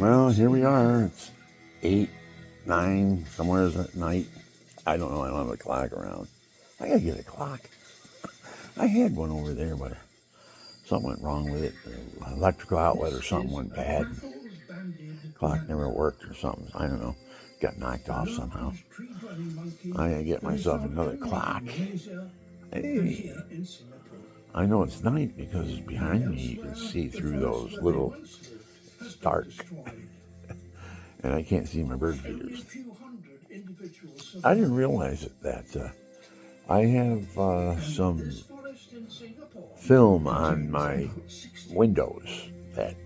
Well, here we are. It's 8, 9, somewhere at night. I don't know. I don't have a clock around. I gotta get a clock. I had one over there, but something went wrong with it. The electrical outlet or something went bad. Clock never worked or something. I don't know. Got knocked off somehow. I gotta get myself another clock. Hey, I know it's night because behind me you can see through those little. It's dark. And I can't see my bird feeders. I didn't realize it, that I have some film on my windows that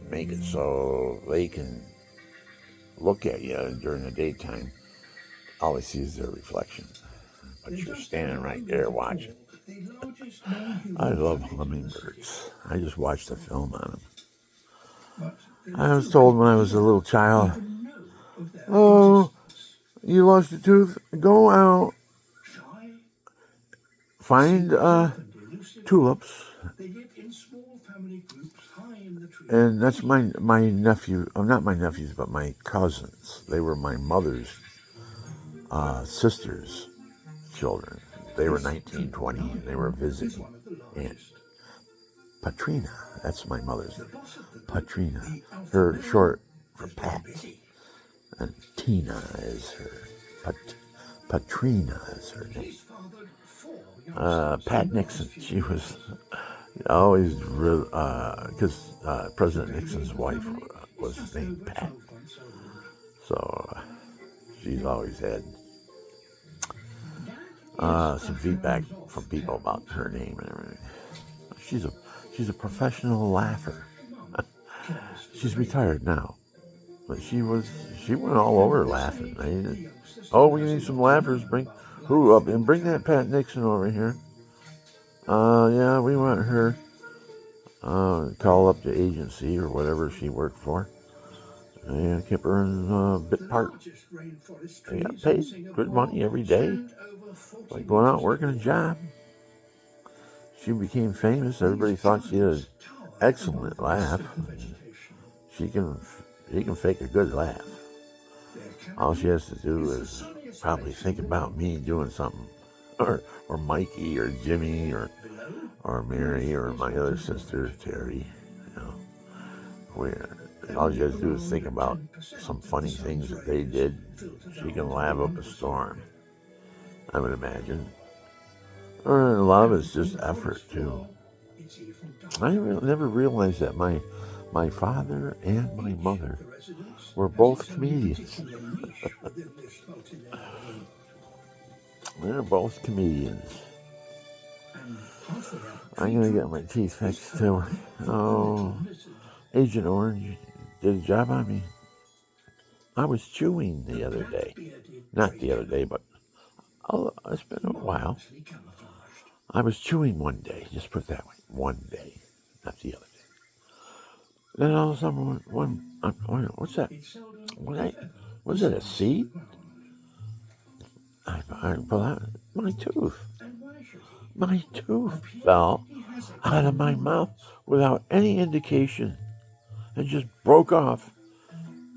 make it so they can look at you during the daytime. All I see is their reflection, but you're standing right there watching. I love hummingbirds. I just watched the film on them. I was told when I was a little child, oh, you lost your tooth? Go out, find tulips. And that's my nephew, not my nephews, but my cousins. They were my mother's sister's children. They were 19, 20, and they were visiting Aunt Patrina. That's my mother's name, Patrina. Her short for Pat. And Tina is her. Patrina is her name. Pat Nixon. She was always, because President Nixon's wife was named Pat. So she's always had some feedback from people about her name and everything. She's a professional laugher. She's retired now, but she went all over laughing. We need some laughers. Bring who up and bring that Pat Nixon over here. Yeah, we want her. Call up the agency or whatever she worked for. And kept her in bit part. They got paid good money every day. Like going out working a job. She became famous. Everybody thought she had an excellent laugh. She can fake a good laugh. All she has to do is probably think about me doing something, or Mikey or Jimmy or Mary or my other sister Terry. All you have to do is think about some funny things that they did. She can laugh up a storm, I would imagine. Or a lot of it's just effort too. I never realized that my father and my mother were both comedians. They're both comedians. I'm gonna get my teeth fixed too. Oh, Agent Orange did a job on me. I was chewing the other day. Not the other day, but it's been a while. I was chewing one day, just put it that way. One day, not the other day. Then all of a sudden, what's that? Was it a seed? I pulled out my tooth. My tooth fell out of my mouth without any indication and just broke off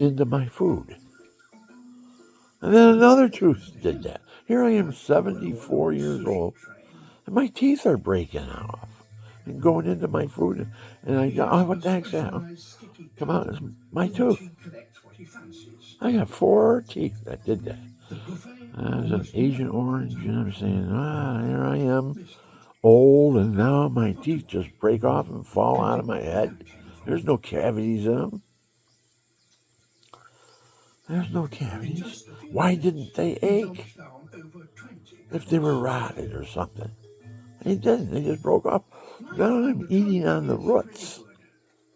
into my food. And then another tooth did that. Here I am, 74 years old, and my teeth are breaking off and going into my food. And I go, what the heck's that? Come on, it's my tooth. I got 4 teeth that did that. I was an Agent Orange, and I'm saying, here I am, old, and now my teeth just break off and fall out of my head. There's no cavities in them. There's no cavities. Why didn't they ache? If they were rotted or something. They didn't. They just broke off. Now I'm eating on the roots.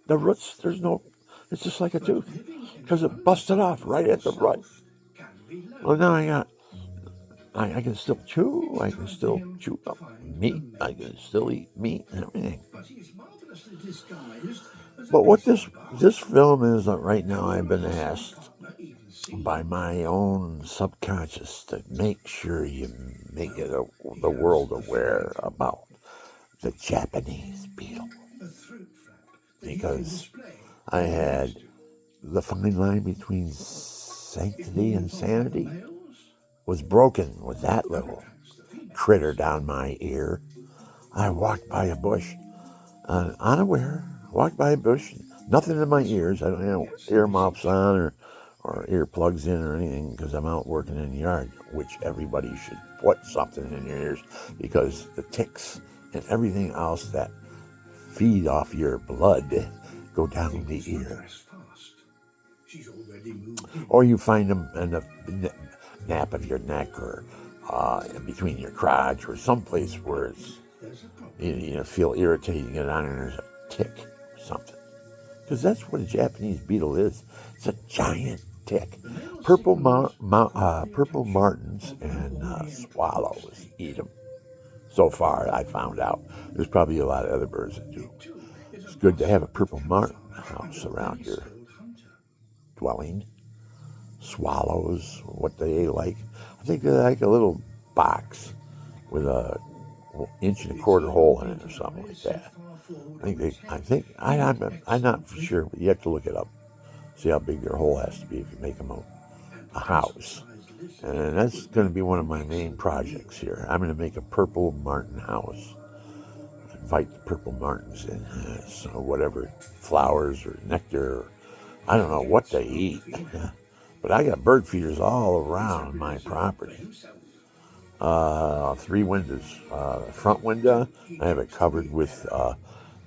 The roots, it's just like a tooth. Because it busted off right at the root. Well, now I can still chew. I can still chew up meat. I can still eat meat and everything. But what this film is right now, I've been asked by my own subconscious to make sure you make the world aware about the Japanese beetle. Because I had the fine line between sanctity and sanity was broken with that little critter down my ear. I walked by a bush, unaware, walked by a bush, nothing in my ears. I don't have earmuffs on or earplugs in or anything because I'm out working in the yard, which everybody should put something in your ears because the ticks and everything else that feed off your blood go down the ear. Or you find them in the nape of your neck or in between your crotch or someplace where it's, you feel irritating it on and there's a tick or something. Because that's what a Japanese beetle is. It's a giant tick. Purple martins and swallows eat them. So far, I found out. There's probably a lot of other birds that do. It's good to have a purple martin house around your dwelling. Swallows, what they like. I think they like a little box with a inch and a quarter hole in it or something like that. I'm not for sure, but you have to look it up. See how big their hole has to be if you make them a house. And that's going to be one of my main projects here. I'm going to make a purple martin house. Invite the purple martins in, so whatever flowers or nectar, or, I don't know what they eat. But I got bird feeders all around my property. 3 windows. Front window, I have it covered with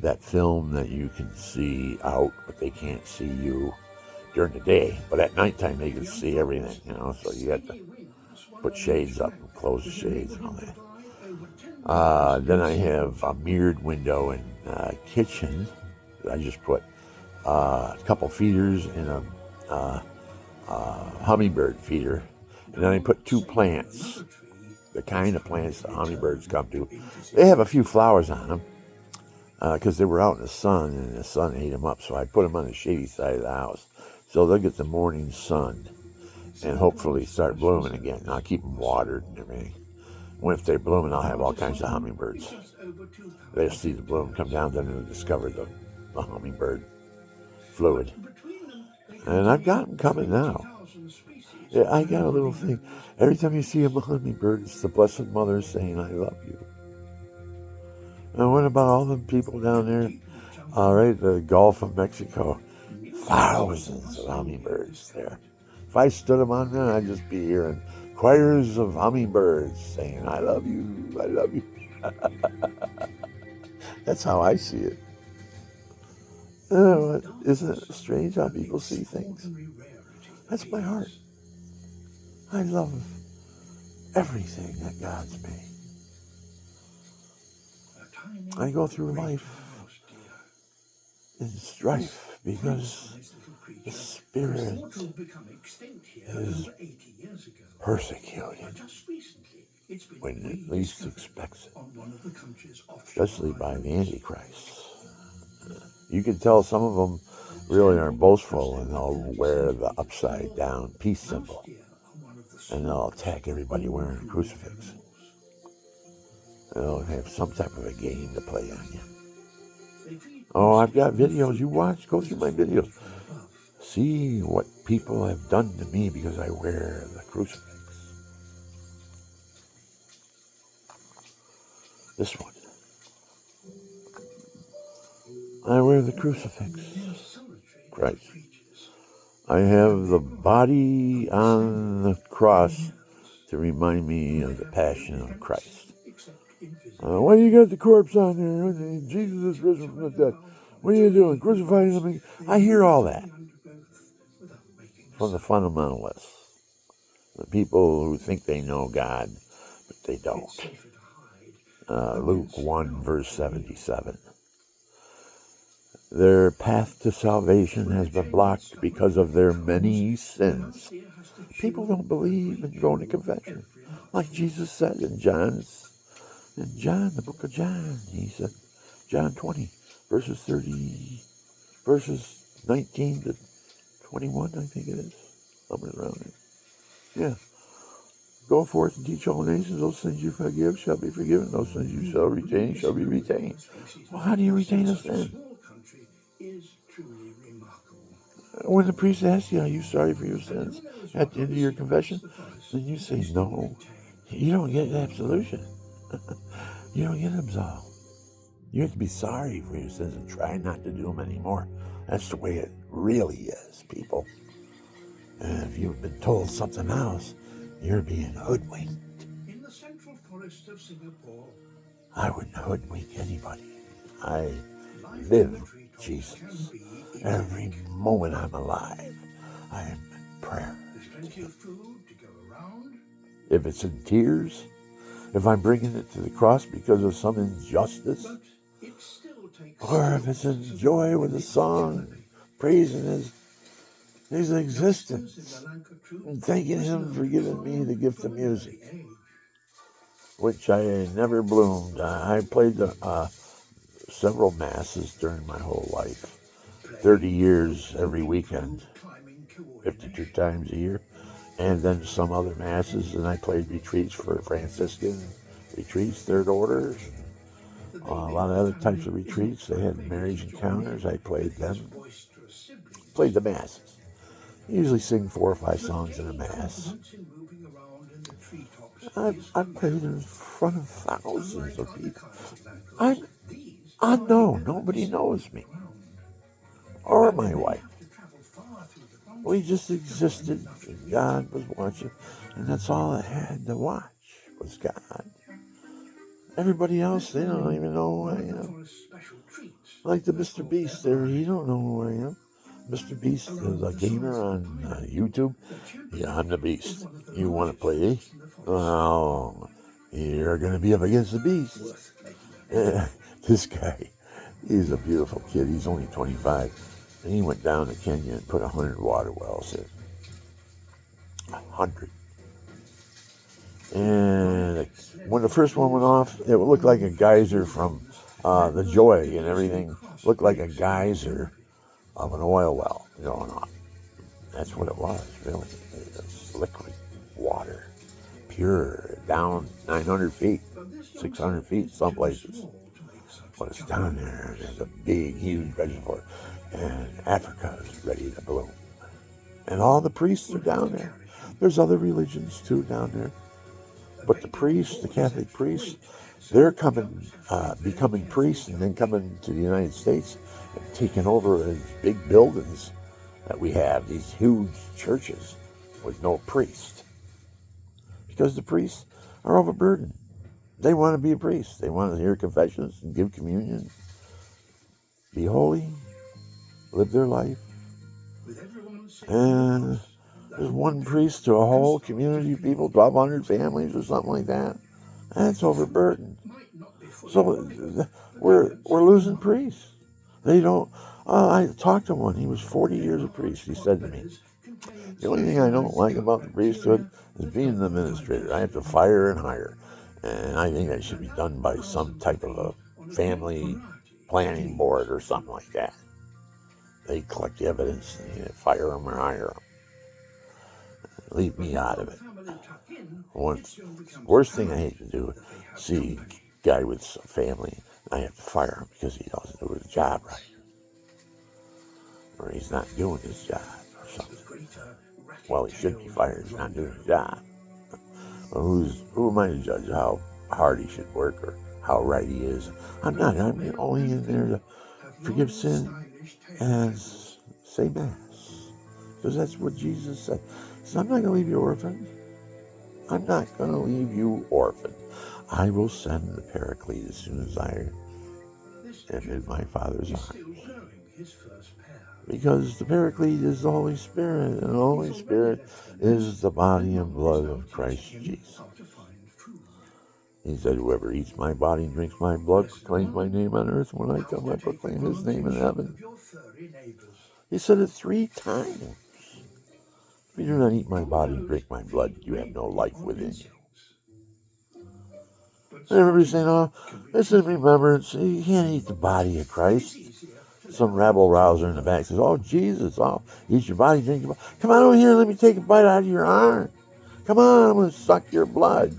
that film that you can see out, but they can't see you during the day. But at nighttime, they can see everything, so you got to put shades up and close the shades and all that. Then I have a mirrored window in kitchen. I just put a couple feeders in a hummingbird feeder. And then I put 2 plants, the kind of plants the hummingbirds come to. They have a few flowers on them because they were out in the sun and the sun ate them up. So I put them on the shady side of the house. So they'll get the morning sun and hopefully start blooming again. And I'll keep them watered and everything. When if they're blooming, I'll have all kinds of hummingbirds. They'll see the bloom come down, then they'll discover the hummingbird fluid. And I've got them coming now. Yeah, I got a little thing. Every time you see a hummingbird, it's the Blessed Mother saying, I love you. And what about all the people down there? All right, the Gulf of Mexico. Thousands of hummingbirds there. If I stood them on there, I'd just be hearing choirs of hummingbirds saying, I love you, I love you. That's how I see it. Isn't it strange how people see things? That's my heart. I love everything that God's made. I go through life in strife because the spirit is persecuted when it least expects it, especially by the Antichrist. You can tell some of them really are boastful and they'll wear the upside down peace symbol and they'll attack everybody wearing a crucifix. They'll have some type of a game to play on you. Oh, I've got videos. You watch, go through my videos. See what people have done to me because I wear the crucifix. This one. I wear the crucifix. Christ. I have the body on the cross to remind me of the passion of Christ. Why you got the corpse on there? Jesus is risen from the dead. What are you doing? Crucifying him? I hear all that from the fundamentalists, the people who think they know God, but they don't. Luke 1, verse 77. Their path to salvation has been blocked because of their many sins. People don't believe in going to confession. Like Jesus said in the book of John, he said, John 20, verses 19 to 21, I think it is. Somewhere around there. Yeah. Go forth and teach all nations. Those sins you forgive shall be forgiven. Those sins you shall retain shall be retained. Well, how do you retain a sin? When the priest asks you, are you sorry for your sins at the end of your confession? Then you say no. You don't get absolution. You don't get absolved. You have to be sorry for your sins and try not to do them anymore. That's the way it really is, people. And if you've been told something else, you're being hoodwinked. In the central forest of Singapore, I wouldn't hoodwink anybody. I live Jesus. Every moment I'm alive, I am in prayer. There's plenty of food to go around. If it's in tears, if I'm bringing it to the cross because of some injustice, or if it's in joy with a song, praising his existence, and thanking him for giving me the gift of music, which I never bloomed. I played several masses during my whole life, 30 years every weekend, 52 times a year, and then some other masses, and I played retreats for Franciscan retreats, third orders, a lot of other types of retreats. They had marriage encounters. I played them, played the masses. I usually sing 4 or 5 songs in a mass. I've played in front of thousands of people. I'm unknown. Nobody knows me. Or my wife. We just existed, and God was watching, and that's all I had to watch was God. Everybody else, they don't even know who I am. Like the Mr. Beast there, he don't know who I am. Mr. Beast is a gamer on YouTube. Yeah, I'm the Beast. You want to play? Oh, you're going to be up against the Beast. This guy, he's a beautiful kid. He's only 25. And he went down to Kenya and put 100 water wells in. 100. And when the first one went off, it looked like a geyser from the Joy, and everything looked like a geyser of an oil well going off. That's what it was, really. It's liquid water, pure, down 900 feet, 600 feet, some places. But it's down there. There's a big, huge reservoir, and Africa is ready to bloom. And all the priests are down there. There's other religions, too, down there. But the priests, the Catholic priests, they're becoming priests and then coming to the United States and taking over these big buildings that we have, these huge churches with no priest. Because the priests are overburdened. They want to be a priest. They want to hear confessions and give communion, be holy, live their life. And there's one priest to a whole community of people, 1,200 families or something like that. That's overburdened. So we're losing priests. They don't. I talked to one. He was 40 years a priest. He said to me, the only thing I don't like about the priesthood is being the administrator. I have to fire and hire. And I think that should be done by some type of a family planning board or something like that. They collect the evidence and they fire them or hire them. Leave me out of it. Worst thing I hate to do is see a guy with some family, I have to fire him because he doesn't do his job right. Or he's not doing his job or something. Well, he should be fired. He's not doing his job. Well, who am I to judge how hard he should work or how right he is? I'm not. I'm only in there to forgive sin and say Mass. Because that's what Jesus said. He said, I'm not going to leave you orphaned. I'm not going to leave you orphaned. I will send the Paraclete as soon as I am in my Father's arms. Because the Paraclete is the Holy Spirit, and the Holy Spirit is the body and blood of Christ Jesus. He said, whoever eats my body and drinks my blood proclaims my name on earth. When I come, I proclaim his name in heaven. He said it 3 times. If you do not eat my body and drink my blood, you have no life within you. And everybody's saying, oh, it's in remembrance. You can't eat the body of Christ. Some rabble-rouser in the back says, oh, Jesus, oh, eat your body, drink your body. Come on over here, let me take a bite out of your arm. Come on, I'm going to suck your blood.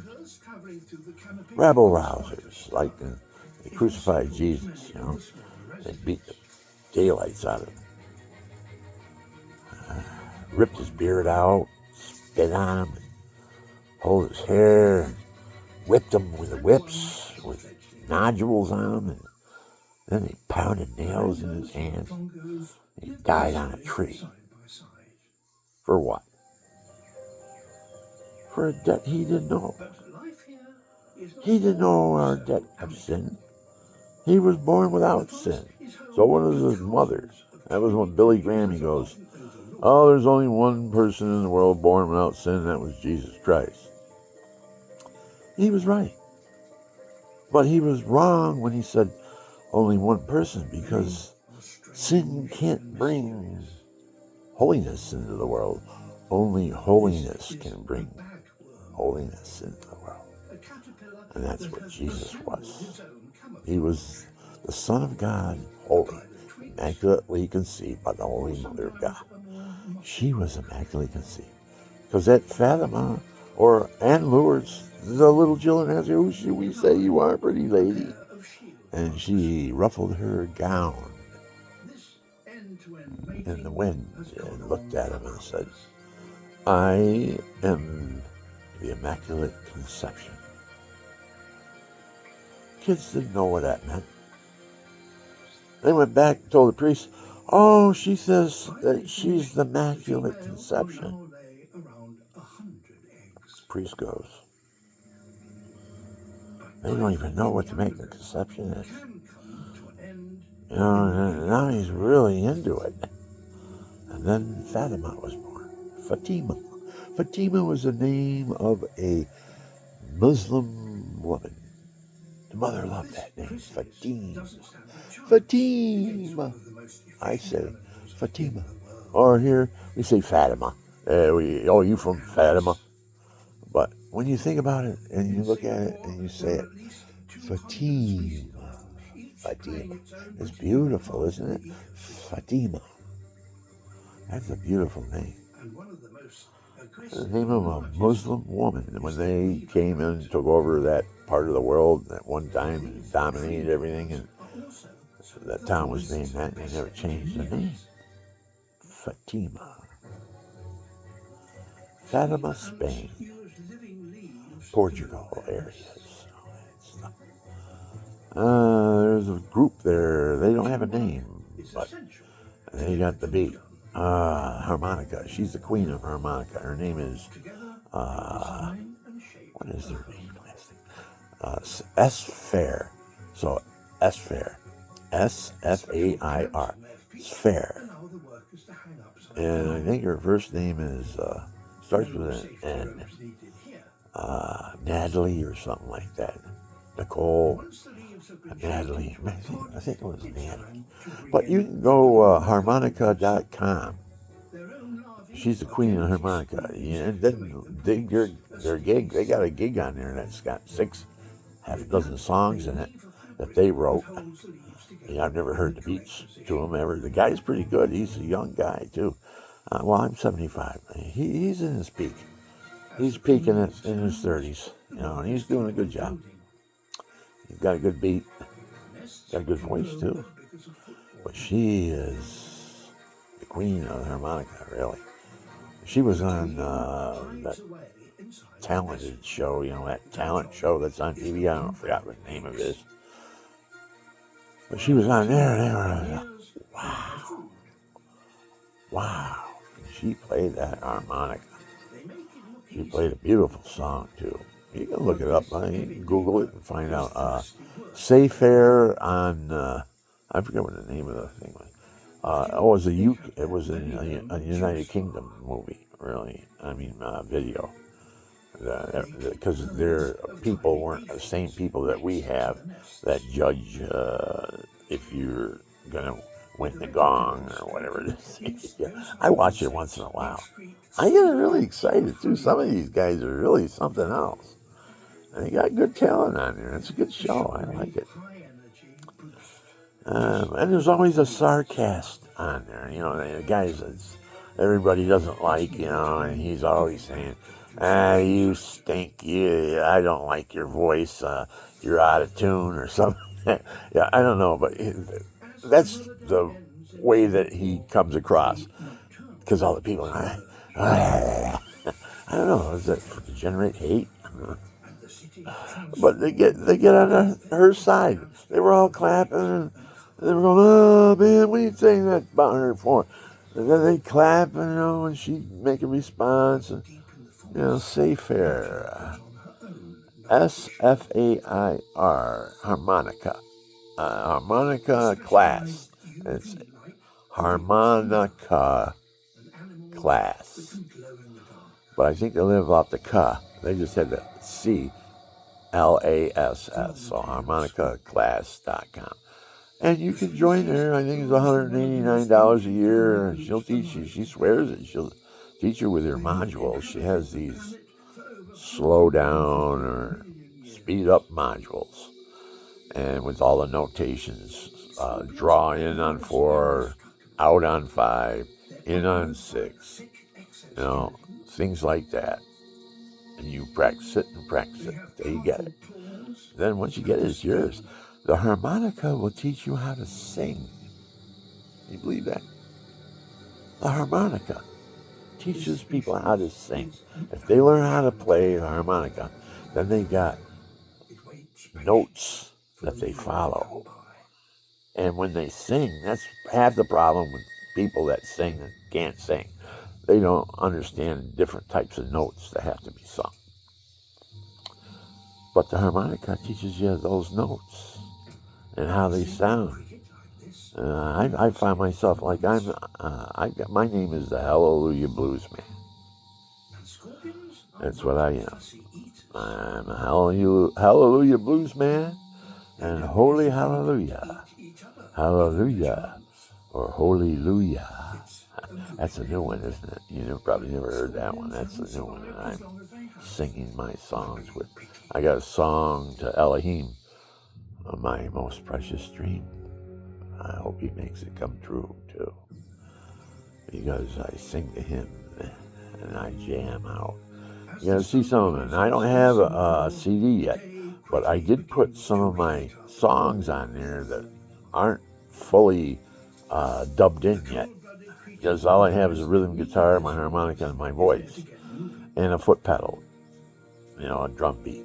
Rabble-rousers, like they crucified Jesus, They beat the daylights out of him. ripped his beard out, spit on him, pulled his hair, and whipped him with the whips with nodules on him, and then he pounded nails in his hands. He died on a tree. For what? For a debt he didn't know. He didn't know our debt of sin. He was born without sin. So was his mother. That was when Billy Graham, he goes, oh, there's only one person in the world born without sin, and that was Jesus Christ. He was right. But he was wrong when he said only one person, because sin can't bring holiness into the world. Only holiness can bring holiness into the world. And that's what Jesus was. He was the Son of God, holy, immaculately conceived by the Holy Mother of God. She was immaculately conceived. Because at Fatima, and Lourdes, the little children asked her, who should we say you are, pretty lady? And she ruffled her gown in the wind and looked at him and said, I am the Immaculate Conception. Kids didn't know what that meant. They went back and told the priest, oh, she says that she's the Immaculate Conception. The priest goes, they don't even know what to make a conception is. You know, and now he's really into it. And then Fatima was born. Fatima. Fatima was the name of a Muslim woman. The mother loved that name, Fatima. Fatima. I say Fatima. Or here we say Fatima. You from Fatima? But when you think about it and you look at it and you say it, Fatima. Fatima. It's beautiful, isn't it? Fatima. That's a beautiful name. The name of a Muslim woman. When they came in and took over that part of the world at one time and dominated everything, and that town was named that, and they never changed the name. Fatima. Fatima, Spain. Portugal areas. There's a group there. They don't have a name, but they got the beat. Harmonica. She's the queen of harmonica. Her name is, what is her name? S-Fair. So, S-Fair. S-F-A-I-R. Fair. And I think her first name is, starts with an N. Natalie or something like that. Nicole. Natalie. I think it was Natalie. But you can go harmonica.com. She's the queen of harmonica. And then their gig, they got a gig on there that's got half a dozen songs in it that they wrote. I've never heard the beats to him ever. The guy's pretty good. He's a young guy, too. I'm 75. He's in his peak. He's peaking in his 30s, and he's doing a good job. He's got a good beat, got a good voice, too. But she is the queen of the harmonica, really. She was on that talented show, that talent show that's on TV. I forgot what the name of it is. But she was on there, and they were wow. She played that harmonica. She played a beautiful song, too. You can look it up. You can Google it and find out. Say Fair on, I forget what the name of the thing was. It was a United Kingdom movie, really. Video. Because their people weren't the same people that we have that judge if you're going to win the gong or whatever it is. I watch it once in a while. I get really excited, too. Some of these guys are really something else. And they got good talent on there. It's a good show. I like it. And there's always a sarcast on there. The guys that everybody doesn't like, and he's always saying, you stink. I don't like your voice. You're out of tune or something. Yeah, I don't know, but that's the way that he comes across. Because all the people, I don't know. Is that to generate hate? But they get on her side. They were all clapping and they were going, "Oh man, what are you saying that about her for?" And then they clap, and she'd make a response, and say fair, SFAIR, harmonica, harmonica class. It's harmonica class, but I think they live off the K. They just had the CLASS, so harmonicaclass.com. And you can join her. I think it's $189 a year. And she'll teach you. She swears it. She'll teach you with her modules. She has these slow down or speed up modules. And with all the notations, draw in on 4, out on 5, in on 6, things like that. And you practice it and practice it until you get it. Then once you get it, it's yours. The harmonica will teach you how to sing. You believe that? The harmonica teaches people how to sing. If they learn how to play the harmonica, then they got notes that they follow. And when they sing, that's half the problem with people that sing and can't sing. They don't understand different types of notes that have to be sung. But the harmonica teaches you those notes and how they sound. I find myself like my name is the Hallelujah Blues Man. That's what I am. I'm a Hallelujah Blues Man and Holy Hallelujah. Hallelujah or Holy-lujah. That's a new one, isn't it? You probably never heard that one. That's the new one that I'm singing my songs with. I got a song to Elohim, my most precious dream. I hope he makes it come true, too. Because I sing to him and I jam out. You gotta see some of it. And I don't have a CD yet, but I did put some of my songs on there that aren't fully dubbed in yet. Because all I have is a rhythm guitar, my harmonica, and my voice. And a foot pedal. A drum beat.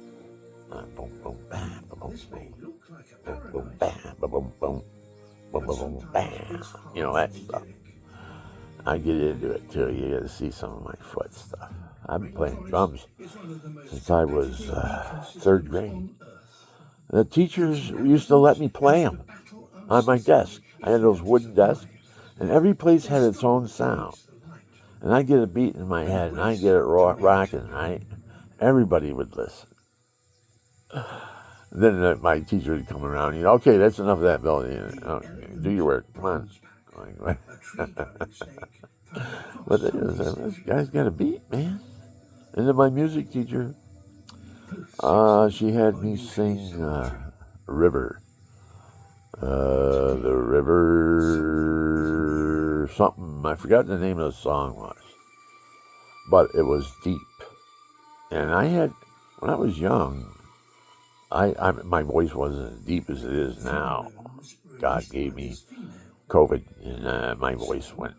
Boom, boom, bam, boom, boom, boom, boom, bam, boom, boom, boom, boom, boom, bam. That stuff. I get into it too. You got to see some of my foot stuff. I've been playing drums since I was third grade. The teachers used to let me play them on my desk. I had those wooden desks, and every place had its own sound. And I'd get a beat in my head, and I'd get it rocking, right? Everybody would listen. Then my teacher would come around, okay, that's enough of that, Bill. Do your work. Come on. But this guy's got a beat, man. And then my music teacher, she had me sing River. The River something. I forgot the name of the song was. But it was deep. And when I was young, my voice wasn't as deep as it is now. God gave me COVID, and my voice went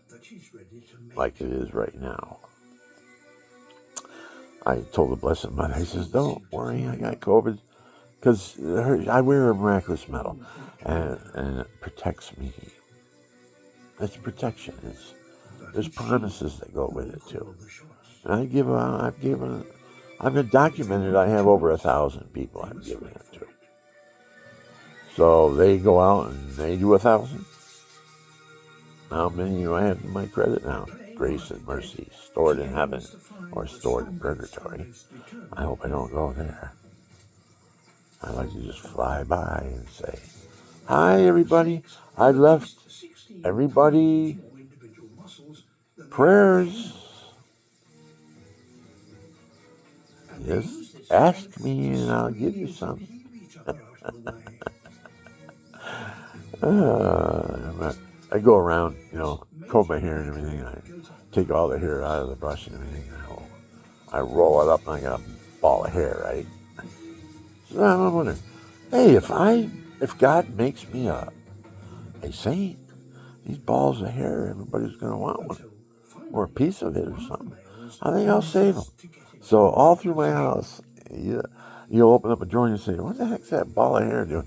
like it is right now. I told the Blessed Mother, I says, don't worry, I got COVID. Because I wear a miraculous medal, and it protects me. It's protection. There's promises that go with it, too. And I've been documented, I have over 1,000 people I've given it to. So they go out and they do 1,000. How many do I have in my credit now? Grace and mercy, stored in heaven or stored in purgatory. I hope I don't go there. I like to just fly by and say, hi, everybody. I left everybody prayers. Just ask me and I'll give you some. I go around, comb my hair and everything. I take all the hair out of the brush and everything. I roll it up and I got a ball of hair, right? So I'm wondering, hey, if God makes me a saint, these balls of hair, everybody's going to want one. or a piece of it or something, I think I'll save them. So all through my house, you open up a drawer and you say, what the heck's that ball of hair doing?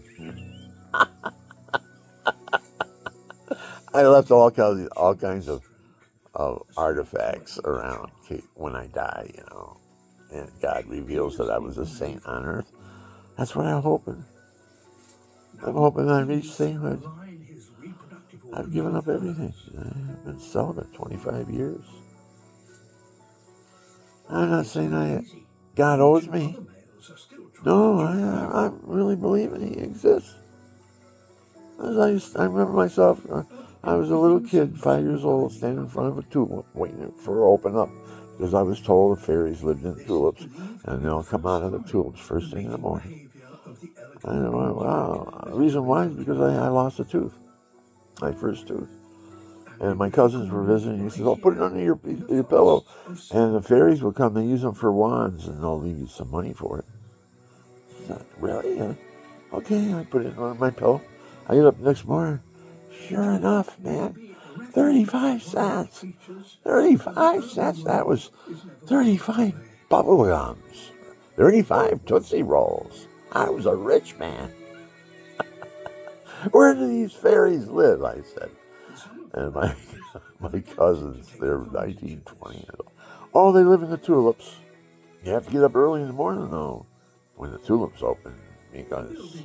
I left all kinds of artifacts around when I die, and God reveals that I was a saint on earth. That's what I'm hoping. I'm hoping I reach sainthood. I've given up everything. I've been celibate 25 years. I'm not saying God owes me. No, I really believe He exists. I remember myself, I was a little kid, 5 years old, standing in front of a tulip, waiting for it to open up, because I was told the fairies lived in tulips, and they'll come out of the tulips first thing in the morning. I know, wow. The reason why is because I lost a tooth, my first tooth. And my cousins were visiting. He said, "Oh, put it under your pillow." And the fairies will come. They use them for wands, and they'll leave you some money for it. I said, really? Okay, I put it under my pillow. I get up next morning. Sure enough, man, 35 cents. 35 cents. That was 35 bubble gums. 35 Tootsie Rolls. I was a rich man. Where do these fairies live? I said. And my cousins, they're 19, 20 years old. Oh, they live in the tulips. You have to get up early in the morning, though, when the tulips open, because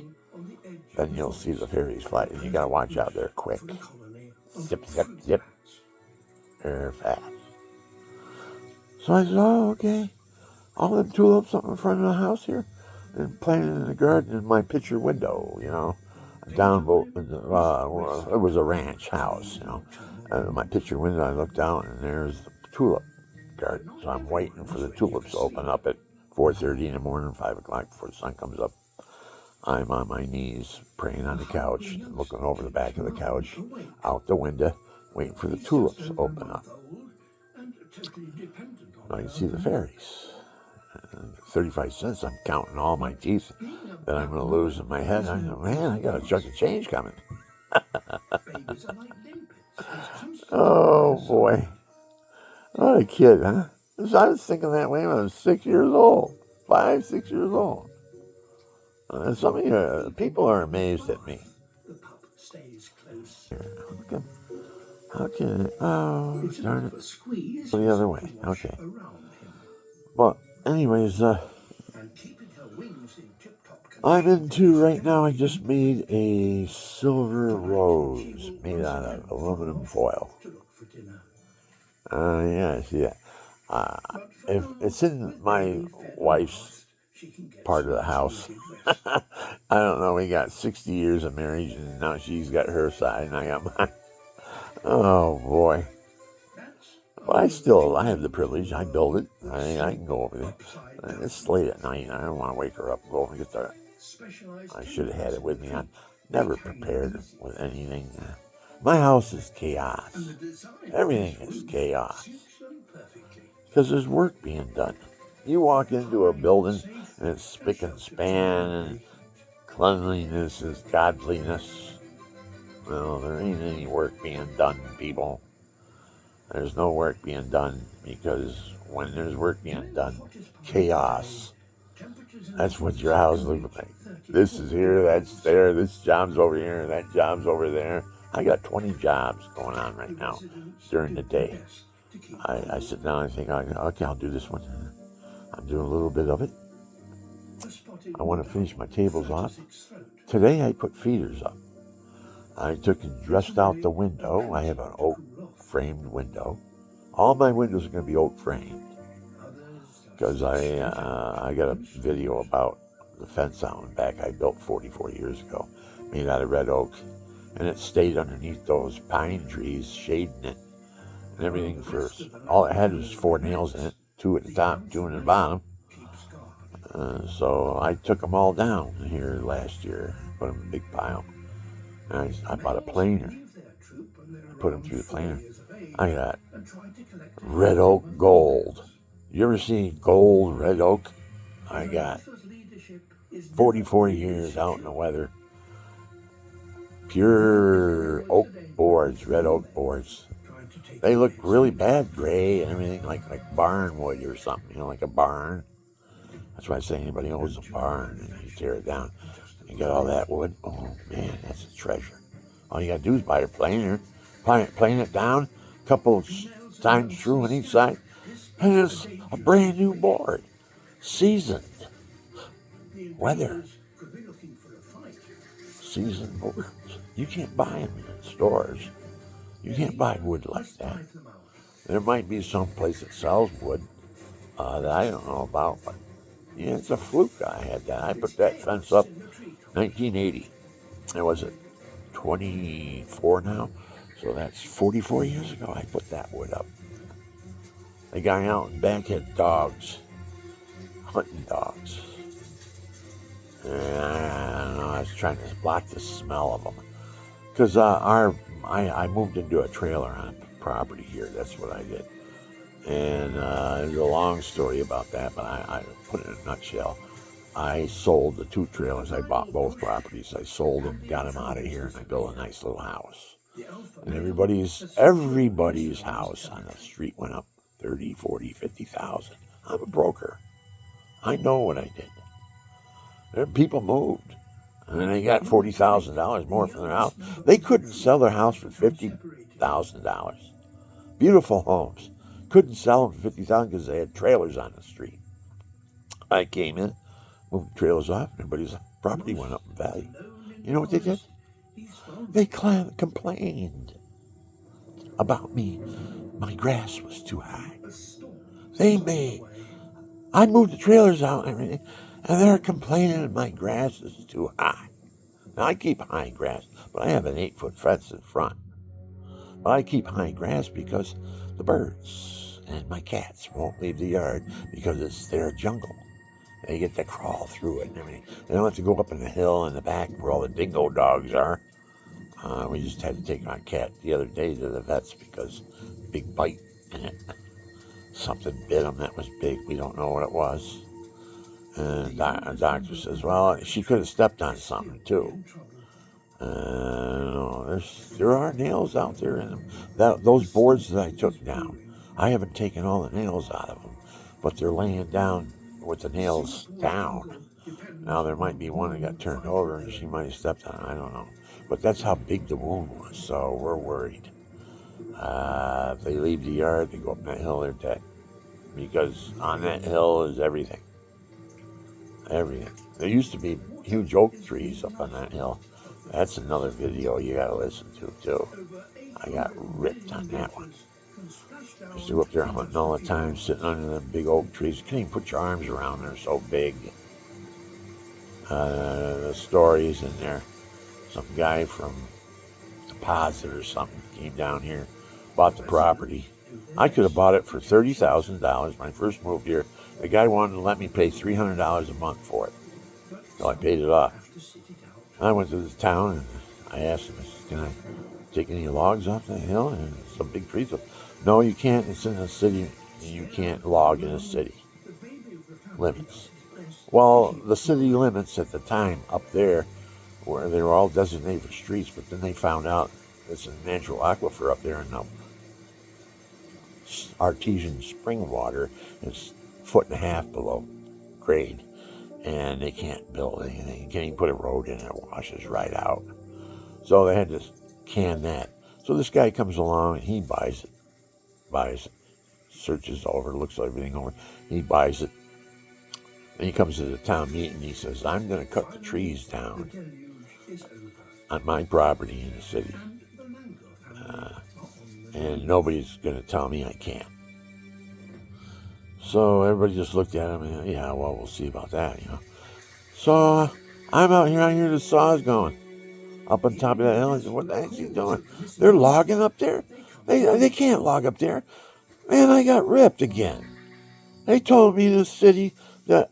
then you'll see the fairies fly. And you got to watch out. They're quick. Zip, zip, zip. They're fast. So I said, oh, okay. All them tulips up in front of the house here, and planted in the garden in my picture window, down, it was a ranch house, In my picture window, I looked out, and there's the tulip garden. So I'm waiting for the tulips to open up at 4:30 in the morning, 5 o'clock before the sun comes up. I'm on my knees, praying on the couch, looking over the back of the couch, out the window, waiting for the tulips to open up. I can see the fairies. 35 cents, I'm counting all my teeth that I'm going to lose in my head. I go, man, I got a chunk of change coming. Oh, boy. What a kid, huh? I was thinking that way when I was 6 years old. 5, 6 years old. Some of you people are amazed at me. How can it? Oh, darn it. The other way. Okay. Well, anyways, I'm into right now. I just made a silver rose made out of aluminum foil. Yeah, I see that. If it's in my wife's part of the house, I don't know. We got 60 years of marriage, and now she's got her side, and I got mine. Oh boy! But I have the privilege. I build it. I can go over there. It's late at night. I don't want to wake her up and go over and get there. I should have had it with me. I'm never prepared with anything. My house is chaos. Everything is chaos. Because there's work being done. You walk into a building and it's spick and span and cleanliness is godliness. Well, there ain't any work being done, people. There's no work being done because when there's work being done, chaos. That's what your house looks like. This is here, that's there, this job's over here, that job's over there. I got 20 jobs going on right now during the day. I sit down and think, okay, I'll do this one. I'm doing a little bit of it. I want to finish my tables off. Today I put feeders up. I took and dressed out the window. I have an oak framed window. All my windows are going to be oak framed because I got a video about the fence out in back I built 44 years ago, made out of red oak, and it stayed underneath those pine trees, shading it and everything. All it had was 4 nails in it, 2 at the top, 2 in the bottom. So I took them all down here last year, put them in a big pile. And I bought a planer, put them through the planer. I got red oak gold. You ever see gold red oak? I got 44 years out in the weather. Pure oak boards, red oak boards. They look really bad, gray and everything, like barn wood or something, like a barn. That's why I say anybody owns a barn and you tear it down and you get all that wood. Oh man, that's a treasure. All you gotta do is buy a planer, plane it down, a couple times through on each side, and it's a brand new board, seasoned, weather, seasoned boards. You can't buy them in stores. You can't buy wood like that. There might be some place that sells wood that I don't know about, but yeah, it's a fluke I had that. I put that fence up 1980. It was at 24 now, so that's 44 years ago I put that wood up. The guy out in back had dogs, hunting dogs. And I don't know, I was trying to block the smell of them. Because I moved into a trailer on property here. That's what I did. And there's a long story about that, but I put it in a nutshell. I sold the 2 trailers. I bought both properties. I sold them, got them out of here, and I built a nice little house. And everybody's house on the street went up 30, 40, 50,000. I'm a broker. I know what I did. People moved. And they got $40,000 more for their house. They couldn't sell their house for $50,000. Beautiful homes. Couldn't sell them for $50,000 because they had trailers on the street. I came in, moved the trailers off, and everybody's property went up in value. You know what they did? They complained about me. My grass was too high. I moved the trailers out and everything, and they're complaining that my grass is too high. Now, I keep high grass, but I have an 8-foot fence in front. But I keep high grass because the birds and my cats won't leave the yard because it's their jungle. They get to crawl through it and everything. They don't have to go up in the hill in the back where all the dingo dogs are. We just had to take our cat the other day to the vets because big bite in it. Something bit him that was big. We don't know what it was. And the doctor says, well, she could have stepped on something too. There are nails out there in them. Those boards that I took down, I haven't taken all the nails out of them, but they're laying down with the nails down. Now, there might be one that got turned over and she might have stepped on it. I don't know. But that's how big the wound was, so we're worried. If they leave the yard, they go up that hill, they're dead. Because on that hill is everything. Everything. There used to be huge oak trees up on that hill. That's another video you gotta listen to, too. I got ripped on that one. I used to go up there hunting all the time, sitting under the big oak trees. You can't even put your arms around, they're so big. The stories in there. Some guy from Deposit or something came down here, bought the property. I could have bought it for $30,000 when I first moved here. The guy wanted to let me pay $300 a month for it. So I paid it off. I went to the town and I asked him, can I take any logs off the hill? And some big trees. No, you can't. It's in the city. You can't log in the city limits. Well, the city limits at the time up there, where they were all designated for streets, but then they found out it's a natural aquifer up there, and the artesian spring water is 1.5 feet below grade, and they can't build anything. You can't even put a road in, it washes right out. So they had to can that. So this guy comes along and he buys it, searches over, looks everything over, he buys it. And he comes to the town meeting and he says, I'm going to cut the trees down on my property in the city. And nobody's going to tell me I can't. So everybody just looked at him and, yeah, well, we'll see about that, So I'm out here, I hear the saws going up on top of that hill. I said, what the heck's he doing? They're logging up there? They can't log up there. Man, I got ripped again. They told me in the city that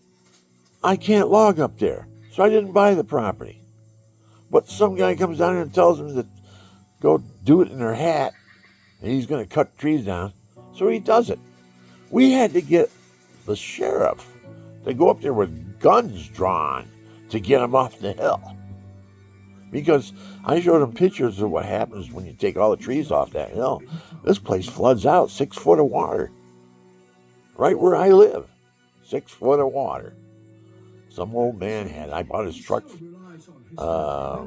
I can't log up there. So I didn't buy the property. But some guy comes down here and tells them to go do it in their hat. And he's going to cut trees down. So he does it. We had to get the sheriff to go up there with guns drawn to get him off the hill. Because I showed him pictures of what happens when you take all the trees off that hill. This place floods out, 6 foot of water. Right where I live, 6 foot of water. Some old man I bought his truck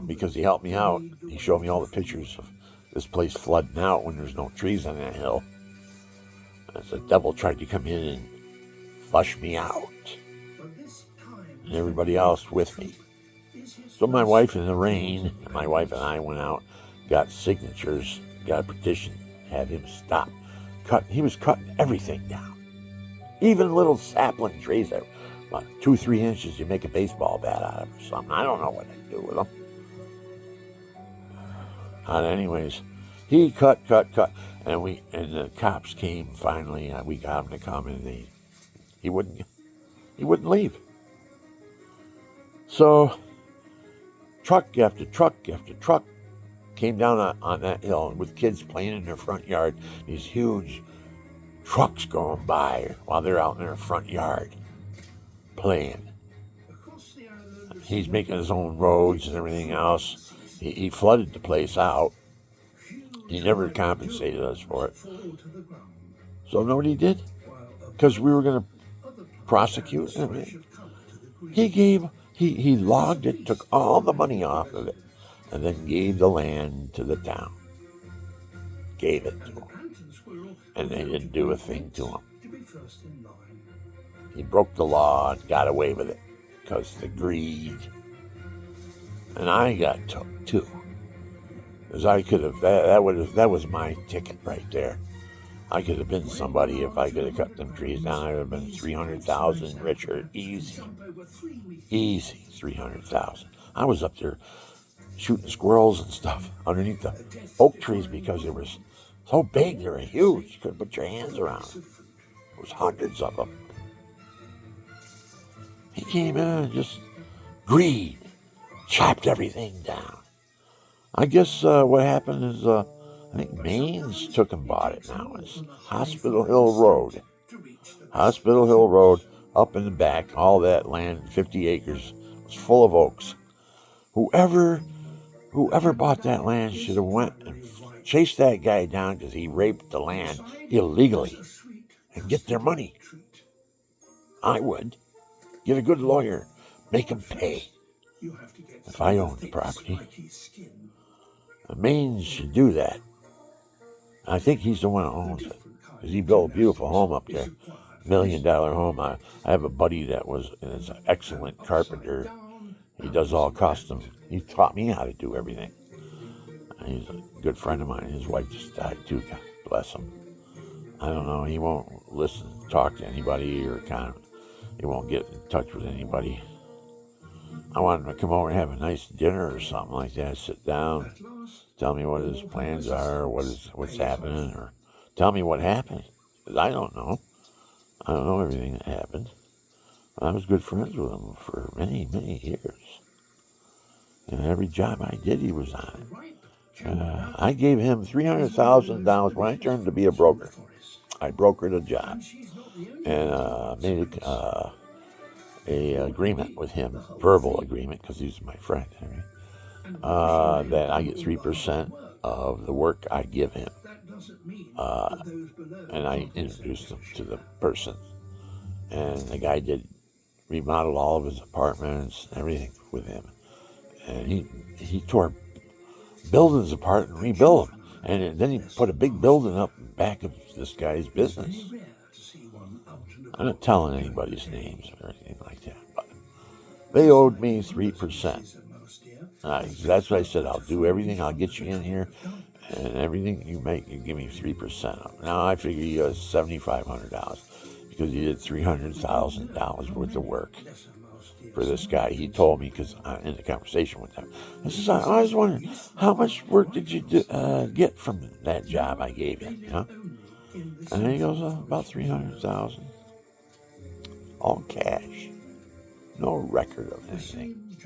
because he helped me out. He showed me all the pictures of this place flooding out when there's no trees on that hill. As the devil tried to come in and flush me out. And everybody else with me. So my wife in the rain, my wife and I went out, got signatures, got a petition, had him stop. He was cutting everything down. Even little sapling trees that about 2-3 inches, you make a baseball bat out of or something. I don't know what they do with them. And anyways, he cut, and the cops came finally. We got him to come, and he wouldn't leave. So truck after truck after truck came down on that hill with kids playing in their front yard. These huge trucks going by while they're out in their front yard playing. He's making his own roads and everything else. He flooded the place out. He never compensated us for it. So know what he did? Because we were going to prosecute him. He logged it, took all the money off of it, and then gave the land to the town. Gave it to him. And they didn't do a thing to him. He broke the law and got away with it because of the greed. And I got took too. Because I could have, that was my ticket right there. I could have been somebody if I could have cut them trees down. I would have been 300,000 richer, easy 300,000. I was up there shooting squirrels and stuff underneath the oak trees because they were so big, they were huge. You couldn't put your hands around them. There was hundreds of them. He came in and just greed, chopped everything down. I guess what happened is, I think Maine's took and bought it now. It's Hospital Hill Road. Hospital Hill Road, up in the back, all that land, 50 acres, was full of oaks. Whoever bought that land should have went and chased that guy down because he raped the land illegally and get their money. I would. Get a good lawyer. Make him pay. If I owned the property. The Maine should do that. I think he's the one who owns it. Because he built a beautiful home up there. $1 million home. I have a buddy that is an excellent carpenter. He does all custom. He taught me how to do everything. He's a good friend of mine. His wife just died too. God bless him. I don't know. He won't talk to anybody, or he won't get in touch with anybody. I want him to come over and have a nice dinner or something like that. Sit down, tell me what his plans are, what's happening, or tell me what happened. Because I don't know. I don't know everything that happened. I was good friends with him for many, many years. And every job I did, he was on it. I gave him $300,000 when I turned to be a broker. I brokered a job and made a agreement with him, verbal agreement, because he's my friend, that I get 3% of the work I give him. And I introduced him to the person. And the guy remodeled all of his apartments and everything with him. And he tore buildings apart and rebuilt them. And then he put a big building up back of this guy's business. I'm not telling anybody's names or anything like that, but they owed me 3%. That's what I said. I'll do everything. I'll get you in here, and everything you make, you give me 3% of. Now I figure you owe $7,500 because you did $300,000 worth of work for this guy. He told me, because I'm in the conversation with him. I says, I was wondering, how much work did you get from that job I gave you? You know? And then he goes, about $300,000. All cash. No record of anything.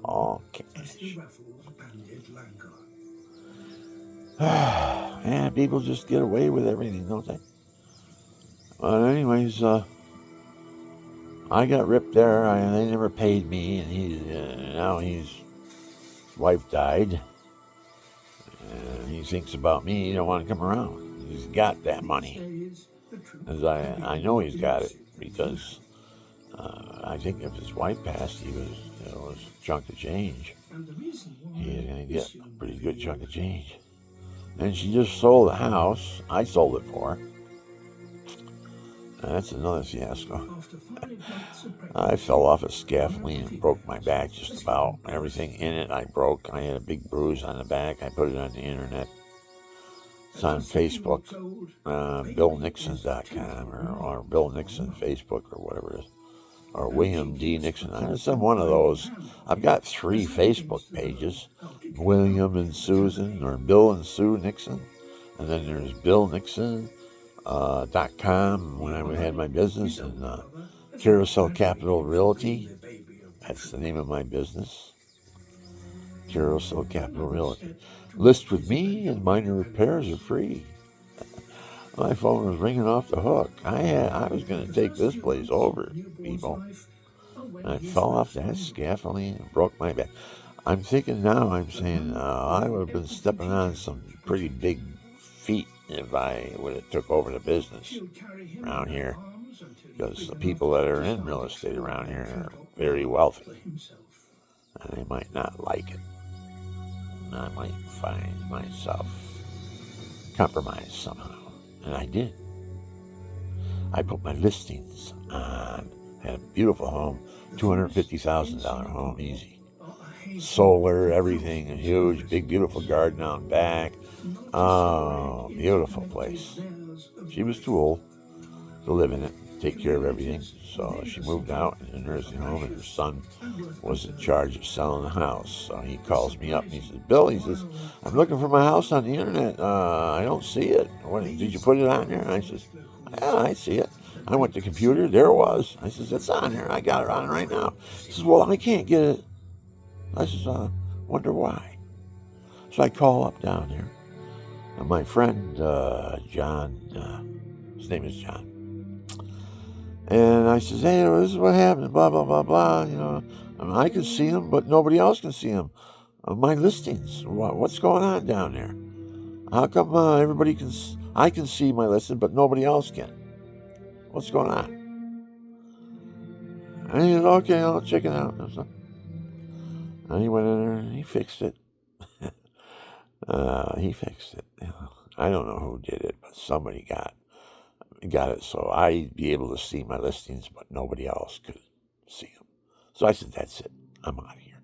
All cash. Man, people just get away with everything, don't they? But anyways, I got ripped there, and they never paid me, and now he's wife died, and he thinks about me. He don't want to come around. He's got that money. As I know he's got it because I think if his wife passed, he was a chunk of change. He's going to get a pretty good chunk of change. And she just sold the house. I sold it for her. That's another fiasco. I fell off a scaffolding and broke my back just about. Everything in it I broke. I had a big bruise on the back. I put it on the internet. It's on Facebook, BillNixon.com or Bill Nixon Facebook or whatever it is. Or William D. Nixon. It's on one of those. I've got 3 Facebook pages. William and Susan, or Bill and Sue Nixon. And then there's BillNixon.com when I had my business, and Carousel Capital Realty. That's the name of my business. Carousel Capital Realty. List with me and minor repairs are free. My phone was ringing off the hook. I was going to take this place over, people. And I fell off that scaffolding and broke my back. I'm thinking now, I'm saying I would have been stepping on some pretty big feet if I would have took over the business around here. Because the people that are in real estate around here are very wealthy. And they might not like it. And I might find myself compromised somehow. And I did. I put my listings on. Had a beautiful home, $250,000 home, easy. Solar, everything, a huge, big, beautiful garden out back. Oh, beautiful place. She was too old to live in it, take care of everything. So she moved out in a nursing home, and her son was in charge of selling the house. So he calls me up and he says, Bill, he says, I'm looking for my house on the internet. I don't see it. Did you put it on there? And I says, yeah, I see it. I went to the computer. There it was. I says, it's on there. I got it on right now. He says, well, I can't get it. I says, wonder why. So I call up down there. And my friend, John, his name is John. And I says, hey, this is what happened, blah, blah, blah, blah. I can see him, but nobody else can see him. My listings, what's going on down there? How come everybody can, I can see my listing, but nobody else can? What's going on? And he said, okay, I'll check it out. And he went in there and he fixed it. He fixed it. I don't know who did it, but somebody got it so I'd be able to see my listings, but nobody else could see them. So I said, that's it. I'm out of here.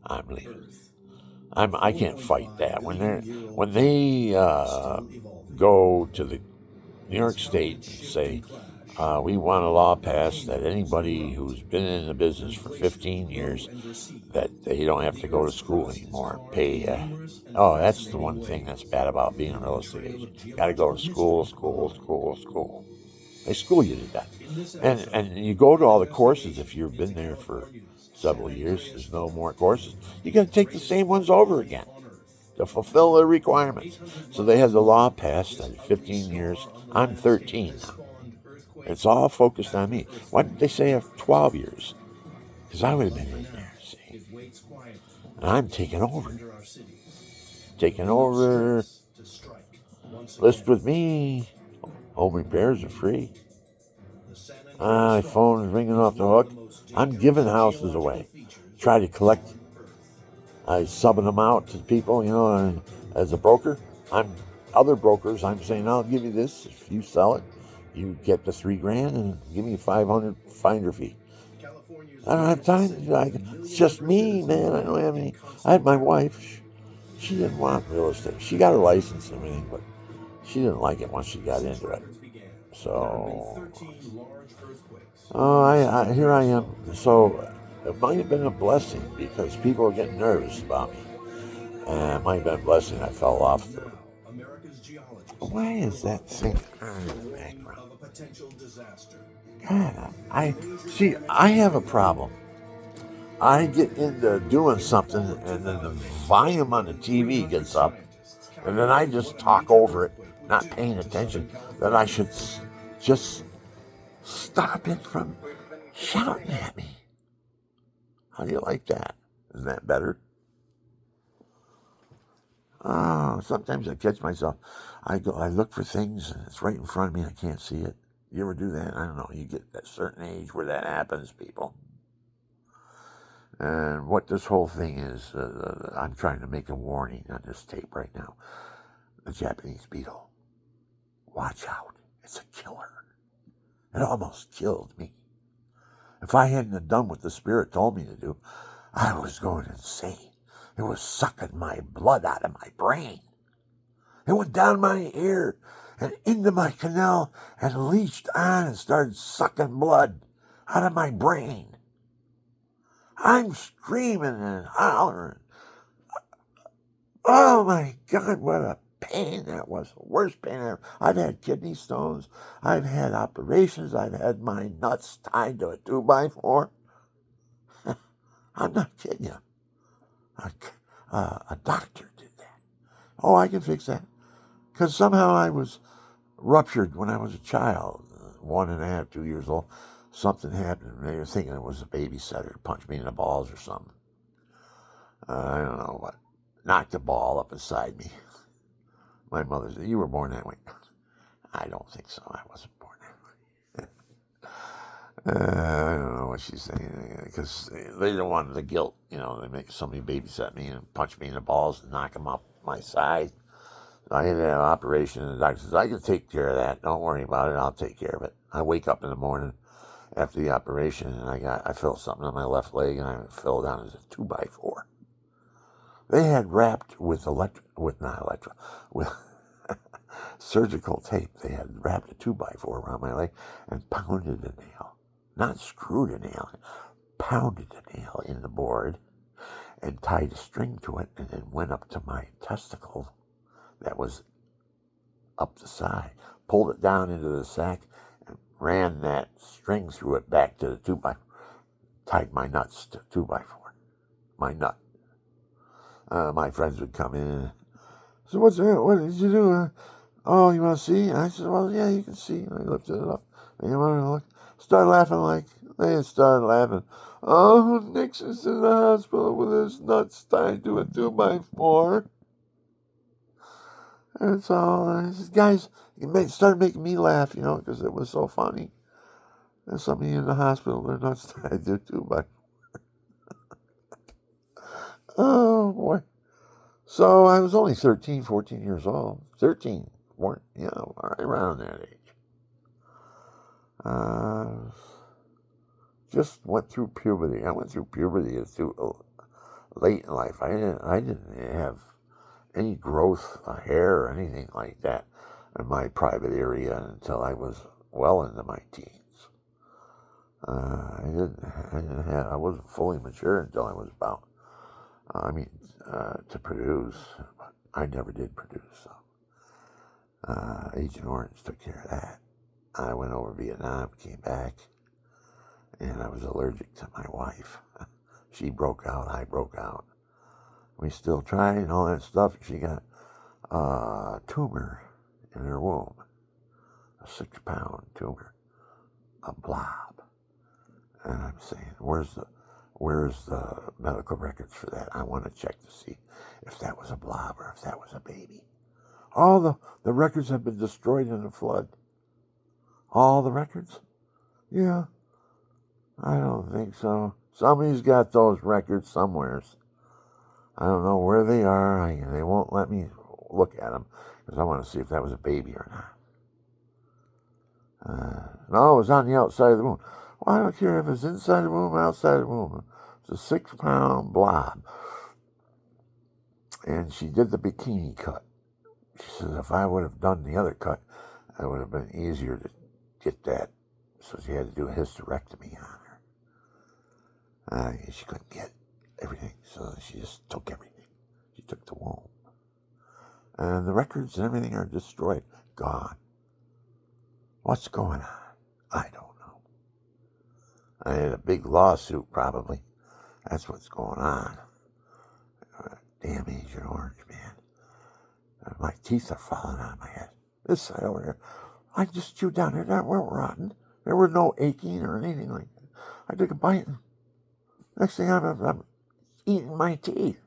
I'm leaving. I can't fight that. When they go to the New York State and say, we want a law passed that anybody who's been in the business for 15 years, that they don't have to go to school anymore. Pay. That's the one thing that's bad about being a real estate agent. You got to go to school. They school you to death. And you go to all the courses if you've been there for several years. There's no more courses. You got to take the same ones over again to fulfill the requirements. So they had the law passed at 15 years. I'm 13 now. It's all focused on me. Why did they say 12 years? Because I would have been in there, see. And I'm taking over. List with me. Home repairs are free. My phone is ringing off the hook. I'm giving houses away. Try to collect. I'm subbing them out to people, as a broker. Other brokers, I'm saying, I'll give you this. If you sell it, you get the $3,000 and give me $500 finder fee. I don't have time. It's just me, man. I don't have any. I had my wife. She didn't want real estate. She got her license and everything, but she didn't like it once she got into it. So, here I am. So, it might have been a blessing because people are getting nervous about me. And it might have been a blessing I fell off the. Why is that thing in the background? God, I have a problem. I get into doing something, and then the volume on the TV gets up, and then I just talk over it, not paying attention, that I should just stop it from shouting at me. How do you like that? Isn't that better? Oh, sometimes I catch myself. I look for things and it's right in front of me. I can't see it. You ever do that? I don't know. You get at a certain age where that happens, people. And what this whole thing is, I'm trying to make a warning on this tape right now. The Japanese beetle. Watch out. It's a killer. It almost killed me. If I hadn't have done what the spirit told me to do, I was going insane. It was sucking my blood out of my brain. It went down my ear and into my canal and leached on and started sucking blood out of my brain. I'm screaming and hollering. Oh my God, what a pain that was. The worst pain ever. I've had kidney stones. I've had operations. I've had my nuts tied to a 2x4. I'm not kidding you. A doctor did that. Oh, I can fix that. Because somehow I was ruptured when I was a child, 1.5, 2 years old. Something happened. They were thinking it was a babysitter punched me in the balls or something. I don't know what. Knocked the ball up inside me. My mother said, "You were born that way." I don't think so. I wasn't born that way. I don't know what she's saying, because they don't want the guilt. They make somebody babysat me and punch me in the balls and knock them up my side. I had an operation, and the doctor says, "I can take care of that. Don't worry about it. I'll take care of it." I wake up in the morning after the operation, and I felt something on my left leg, and I fell down as a 2x4. They had wrapped with surgical tape. They had wrapped a 2x4 around my leg and pounded a nail, not screwed a nail, pounded a nail in the board and tied a string to it, and then went up to my testicle that was up the side, pulled it down into the sack, and ran that string through it back to the 2x4, tied my nuts to 2x4, my nut. My friends would come in. So what did you do? Oh, you want to see? And I said, well, yeah, you can see. And I lifted it up. And you want to look? Started laughing they started laughing. Oh, Nixon's in the hospital with his nuts tied to a 2x4. That's all. And I said, guys, it started making me laugh, because it was so funny. There's somebody in the hospital, their nuts tied to a 2x4. Oh, boy. So I was only 13, 14 years old. 13, right around that age. Just went through puberty. I went through puberty too late in life. I didn't have any growth of hair or anything like that in my private area until I was well into my teens. I wasn't fully mature until I was about, to produce, but I never did produce. So Agent Orange took care of that. I went over Vietnam, came back, and I was allergic to my wife. She broke out, I broke out. We still tried and all that stuff. She got a tumor in her womb, a 6-pound tumor, a blob. And I'm saying, where's the medical records for that? I want to check to see if that was a blob or if that was a baby. All the records have been destroyed in the flood. All the records? Yeah, I don't think so. Somebody's got those records somewheres. I don't know where they are. They won't let me look at them because I want to see if that was a baby or not. No, it was on the outside of the womb. Well, I don't care if it's inside the womb or outside the womb. It's a 6-pound blob. And she did the bikini cut. She says if I would have done the other cut, it would have been easier to get that. So she had to do a hysterectomy on her. She couldn't get everything, so she just took everything. She took the womb. And the records and everything are destroyed, gone. What's going on? I don't know. I had a big lawsuit, probably. That's what's going on. Damn Agent Orange, man. My teeth are falling out of my head. This side over here. I just chewed down there. They weren't rotten. There were no aching or anything like that. I took a bite, and next thing I'm eating my teeth.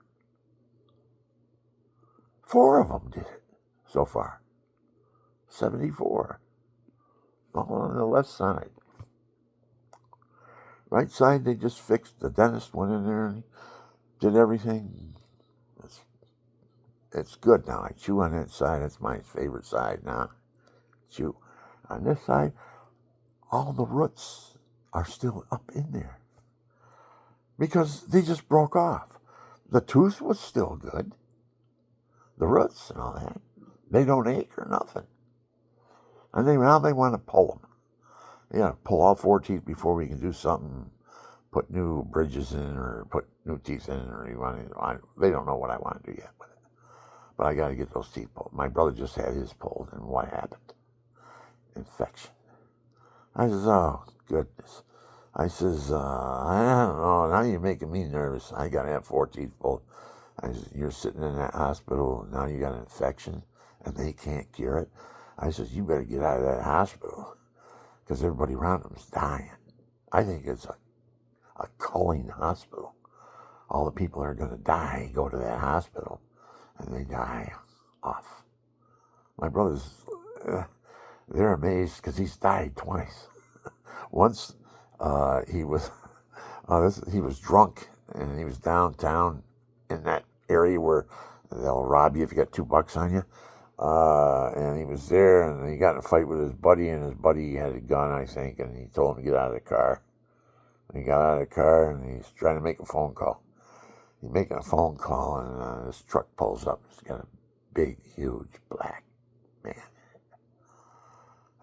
4 of them did it so far. 74. All on the left side. Right side, they just fixed. The dentist went in there and did everything. It's good now. I chew on that side. That's my favorite side now. Chew. On this side, all the roots are still up in there because they just broke off. The tooth was still good. The roots and all that. They don't ache or nothing. And now they want to pull them. You got to pull all 4 teeth before we can do something, put new bridges in or put new teeth in, or they don't know what I want to do yet with it. But I got to get those teeth pulled. My brother just had his pulled, and what happened? Infection. I says, oh, goodness. I says, I don't know, now you're making me nervous. I got to have 4 teeth pulled. I says, you're sitting in that hospital, and now you got an infection, and they can't cure it. I says, you better get out of that hospital, because everybody around them is dying. I think it's a culling hospital. All the people that are going to die go to that hospital, and they die off. My brothers, they're amazed because he's died twice. Once he was drunk, and he was downtown in that area where they'll rob you if you got $2 on you. And he was there, and he got in a fight with his buddy, and his buddy had a gun, I think, and he told him to get out of the car. And he got out of the car, and he's trying to make a phone call. He's making a phone call, and this truck pulls up. It's got a big, huge black man.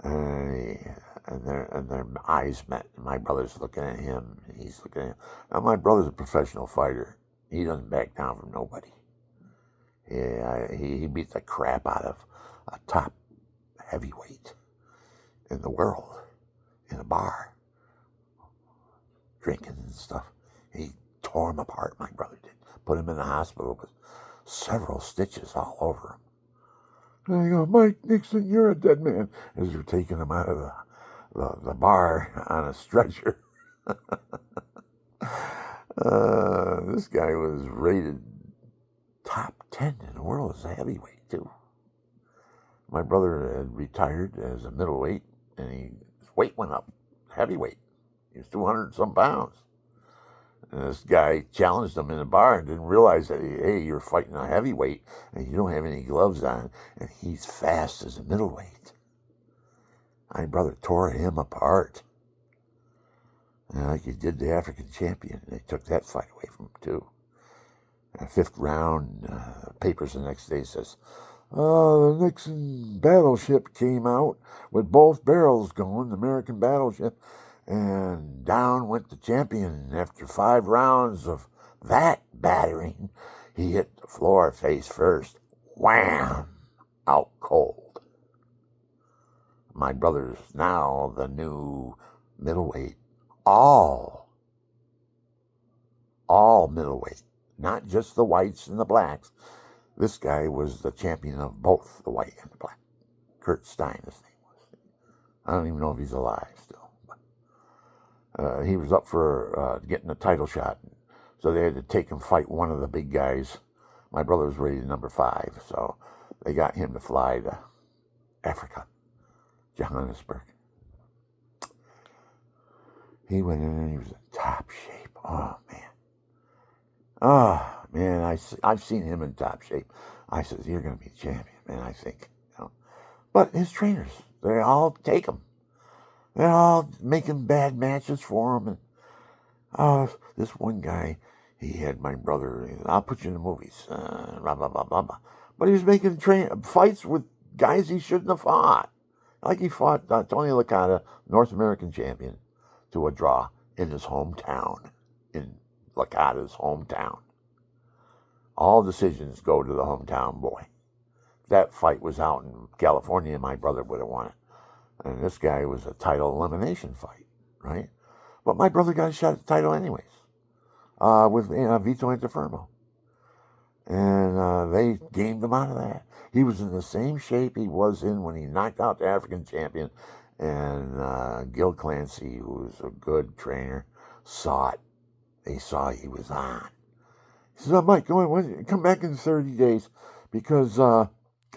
And their eyes met. And my brother's looking at him, and he's looking at him. Now, my brother's a professional fighter. He doesn't back down from nobody. He beat the crap out of a top heavyweight in the world in a bar, drinking and stuff. He tore him apart, my brother did. Put him in the hospital with several stitches all over him. And I go, Mike Nixon, you're a dead man, as they're taking him out of the bar on a stretcher. This guy was rated top 10 in the world as a heavyweight, too. My brother had retired as a middleweight, and his weight went up, heavyweight. He was 200 some pounds. And this guy challenged him in the bar and didn't realize that, hey, you're fighting a heavyweight, and you don't have any gloves on, and he's fast as a middleweight. My brother tore him apart. And like he did the African champion. They took that fight away from him, too. And 5th round, papers the next day says, the Nixon battleship came out with both barrels going, the American battleship, and down went the champion. After 5 rounds of that battering, he hit the floor face first. Wham! Out cold. My brother's now the new middleweight. All middleweight. Not just the whites and the blacks. This guy was the champion of both the white and the black. Kurt Stein, his name was. I don't even know if he's alive still. But, he was up for getting a title shot. So they had to take him fight one of the big guys. My brother was rated number 5. So they got him to fly to Africa, Johannesburg. He went in and he was in top shape. Oh, man. Oh, man, I've seen him in top shape. I said, you're going to be champion, man, I think. You know? But his trainers, they all take him. They're all making bad matches for him. And this one guy, he had my brother, I'll put you in the movies, blah, blah, blah, blah, blah. But he was making fights with guys he shouldn't have fought. Like he fought Tony Licata, North American champion, to a draw in his hometown, in Licata's hometown. All decisions go to the hometown boy. If that fight was out in California, my brother would have won it. And this guy was a title elimination fight, right? But my brother got a shot at the title anyways, with Vito Antuofermo. And they gamed him out of that. He was in the same shape he was in when he knocked out the African champion. And Gil Clancy, who was a good trainer, saw it. They saw he was on. He said, Mike, come back in 30 days. because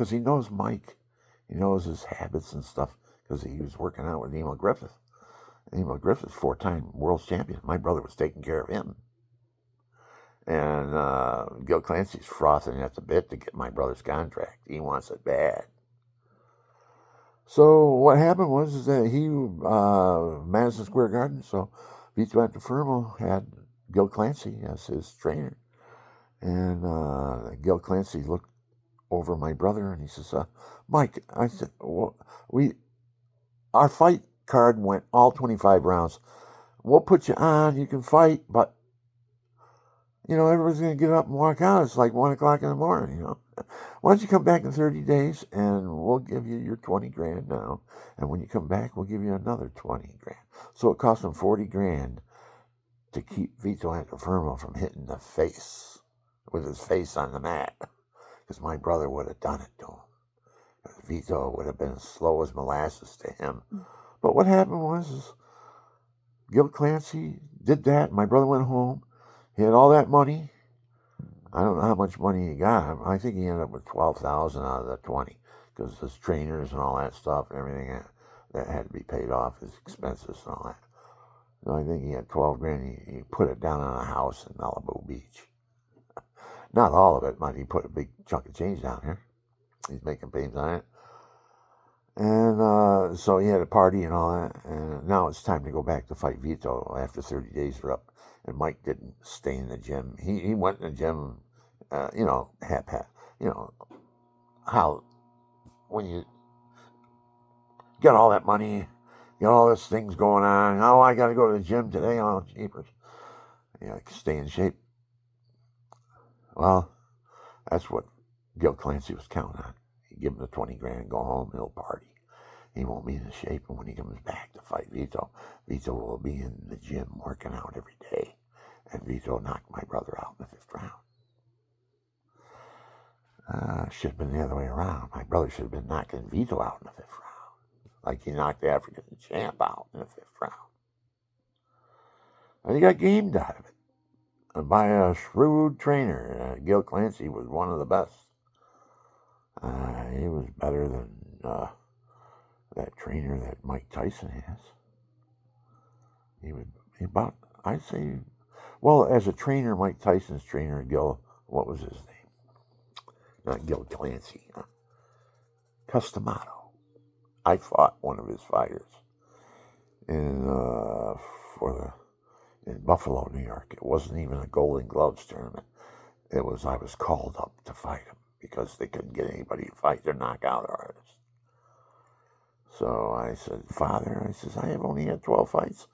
he knows Mike. He knows his habits and stuff because he was working out with Emil Griffith. Emil Griffith's 4-time world champion. My brother was taking care of him. And Gil Clancy's frothing at the bit to get my brother's contract. He wants it bad. So what happened was that he, Madison Square Garden, so Vito Antuofermo had Gil Clancy as his trainer. And Gil Clancy looked over my brother and he says, Mike, I said, well, our fight card went all 25 rounds. We'll put you on, you can fight, but everybody's going to get up and walk out. It's like 1 o'clock in the morning, Why don't you come back in 30 days and we'll give you your 20 grand now. And when you come back, we'll give you another 20 grand. So it cost him 40 grand to keep Vito Antuofermo from hitting the face with his face on the mat. Because my brother would have done it to him. Vito would have been as slow as molasses to him. But what happened was Gil Clancy did that. My brother went home. He had all that money. I don't know how much money he got. I think he ended up with $12,000 out of the 20 because his trainers and all that stuff and everything that had to be paid off, his expenses and all that. So I think he had 12 grand. He put it down on a house in Malibu Beach. Not all of it, but he put a big chunk of change down here. He's making payments on it. And so he had a party and all that. And now it's time to go back to fight Vito after 30 days are up. And Mike didn't stay in the gym. He went in the gym, how when you get all that money, you got all these things going on. Oh, I got to go to the gym today. Oh, jeepers. Stay in shape. Well, that's what Gil Clancy was counting on. You give him the 20 grand, go home, he'll party. He won't be in the shape, and when he comes back to fight Vito will be in the gym working out every day. And Vito knocked my brother out in the 5th round. Should have been the other way around. My brother should have been knocking Vito out in the 5th round, like he knocked the African champ out in the 5th round. And he got gamed out of it by a shrewd trainer. Gil Clancy was one of the best. He was better than that trainer that Mike Tyson has. He would about, I'd say, well, as a trainer, Mike Tyson's trainer, Gil, what was his name? Not Gil Clancy. Customato. I fought one of his fighters in Buffalo, New York. It wasn't even a Golden Gloves tournament. I was called up to fight him because they couldn't get anybody to fight their knockout artist. So I said, Father, I have only had 12 fights.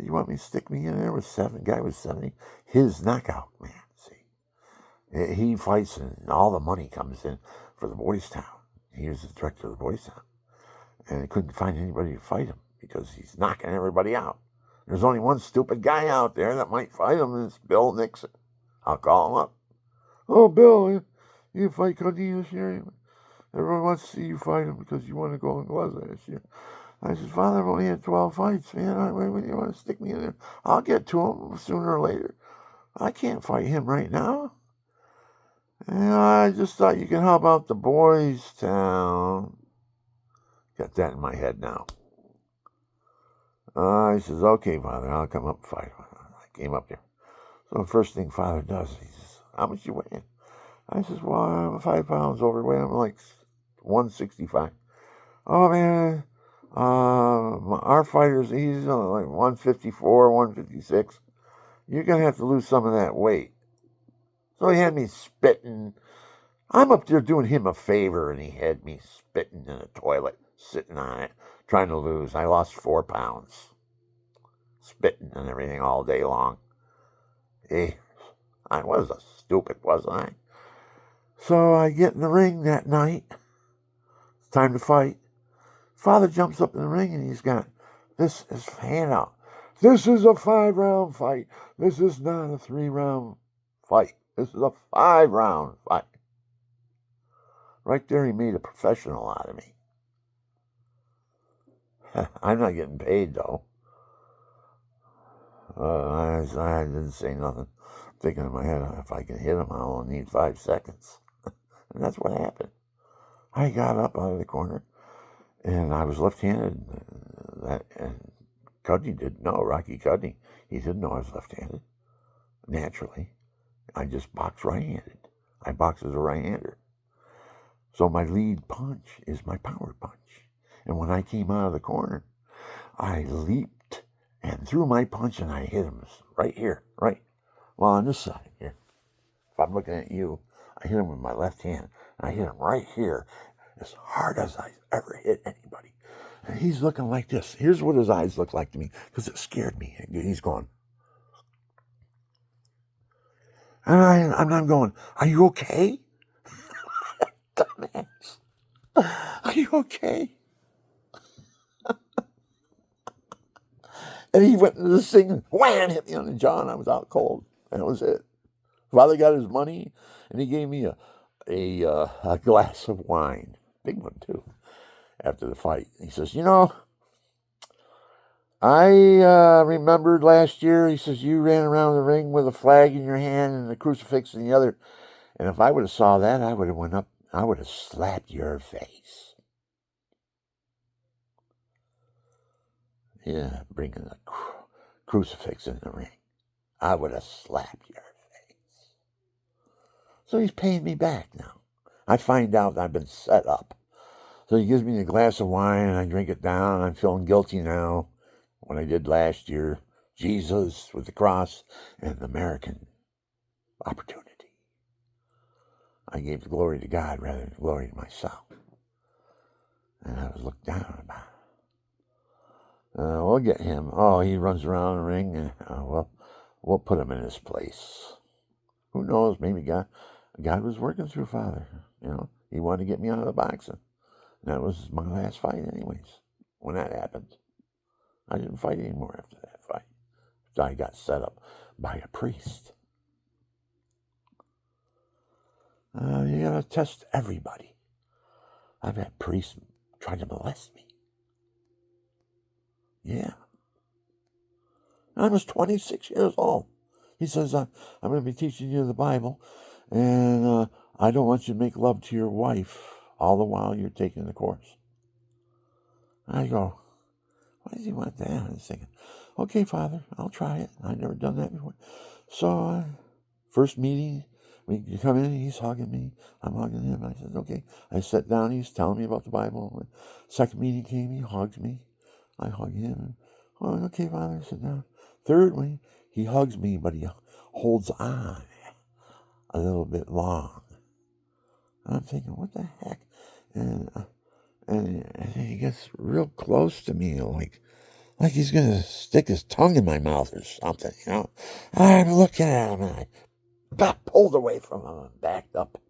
You want me to stick me in there with 7? Guy was 70. His knockout, man, see. He fights and all the money comes in for the Boys Town. He was the director of the Boys Town. And they couldn't find anybody to fight him because he's knocking everybody out. There's only one stupid guy out there that might fight him, and it's Bill Nixon. I'll call him up. Oh, Bill, you fight Cody this year? Everyone wants to see you fight him because you want to go in gloves this year. I said, Father, I've only had 12 fights, man. When you want to stick me in there? I'll get to him sooner or later. I can't fight him right now. And I just thought you can help out the Boys Town. Got that in my head now. He says, okay, Father, I'll come up and fight. I came up there. So the first thing Father does, he says, how much you weigh? I says, well, I'm 5 pounds overweight. I'm like 165. Oh, man. Our fighters, he's like 154, 156. You're going to have to lose some of that weight. So he had me spitting. I'm up there doing him a favor, and he had me spitting in a toilet, sitting on it, trying to lose. I lost 4 pounds. Spitting and everything all day long. I was a stupid, wasn't I? So I get in the ring that night. It's time to fight. Father jumps up in the ring and he's got this his hand out. This is a 5-round fight. This is not a 3-round fight. This is a 5-round fight. Right there, he made a professional out of me. I'm not getting paid, though. I didn't say nothing. Thinking in my head, if I can hit him, I'll only need 5 seconds. And that's what happened. I got up out of the corner, and I was left-handed. And Cudney didn't know, Rocky Cudney. He didn't know I was left-handed. Naturally, I just box right-handed. I box as a right-hander. So my lead punch is my power punch. And when I came out of the corner, I leaped and threw my punch, and I hit him right here, right. Well, on this side here. If I'm looking at you, I hit him with my left hand. I hit him right here as hard as I ever hit anybody. And he's looking like this. Here's what his eyes look like to me, because it scared me. He's going. And I'm going, are you okay? Dumbass. Are you okay? And he went into the singing, wham, hit me on the jaw, and I was out cold. That was it. Father got his money, and he gave me a glass of wine. Big one, too, after the fight. He says, I remembered last year, he says, you ran around the ring with a flag in your hand and a crucifix in the other. And if I would have saw that, I would have went up, I would have slapped your face. Yeah, bringing the crucifix in the ring. I would have slapped your face. So he's paying me back now. I find out I've been set up. So he gives me a glass of wine, and I drink it down. I'm feeling guilty now. When I did last year, Jesus with the cross and the American opportunity. I gave the glory to God rather than glory to myself. And I was looked down upon. We'll get him. Oh, he runs around the ring, and we'll put him in his place. Who knows? Maybe God was working through Father. He wanted to get me out of the boxing. And that was my last fight, anyways. When that happened, I didn't fight anymore after that fight. I got set up by a priest. You gotta test everybody. I've had priests try to molest me. Yeah. I was 26 years old. He says, I'm going to be teaching you the Bible, and I don't want you to make love to your wife all the while you're taking the course. I go, why does he want that? I was thinking, okay, Father, I'll try it. I've never done that before. So, first meeting, we come in, he's hugging me. I'm hugging him. I said, okay. I sat down, he's telling me about the Bible. Second meeting came, he hugs me. I hug him. Oh, okay, Father, sit down. Thirdly, he hugs me, but he holds on a little bit long. I'm thinking, what the heck? And he gets real close to me, like he's going to stick his tongue in my mouth or something, I'm looking at him, and I got pulled away from him and backed up.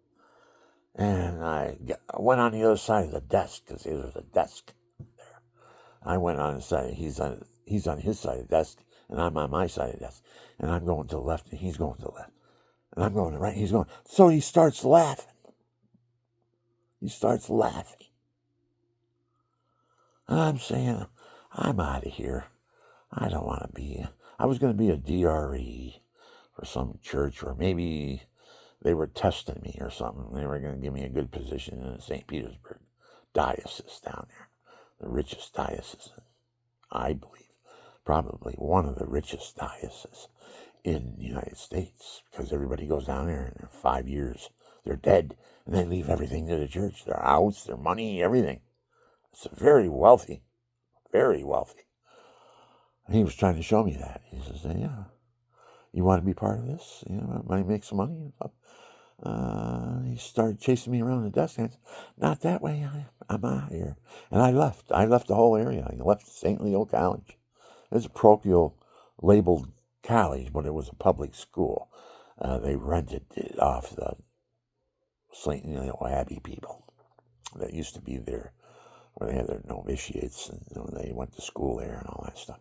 And I went on the other side of the desk, because there was a desk there. I went on his side. He's on his side of the desk, and I'm on my side of the desk. And I'm going to the left, and he's going to the left. And I'm going to the right, he's going. So he starts laughing. And I'm saying, I'm out of here. I don't want to be. I was going to be a DRE for some church, or maybe they were testing me or something. They were going to give me a good position in the St. Petersburg diocese down there, the richest diocese, I believe, probably one of the richest dioceses in the United States, because everybody goes down there, and in 5 years they're dead, and they leave everything to the church, their house, their money, everything. It's very wealthy, very wealthy. And he was trying to show me that. He says, yeah, you want to be part of this? Might make some money and stuff. He started chasing me around the desk. And I said, not that way. I'm out of here. And I left. I left the whole area. I left St. Leo College. It was a parochial labeled college, but it was a public school. They rented it off the St. Leo Abbey people that used to be there, where they had their novitiates, and they went to school there and all that stuff.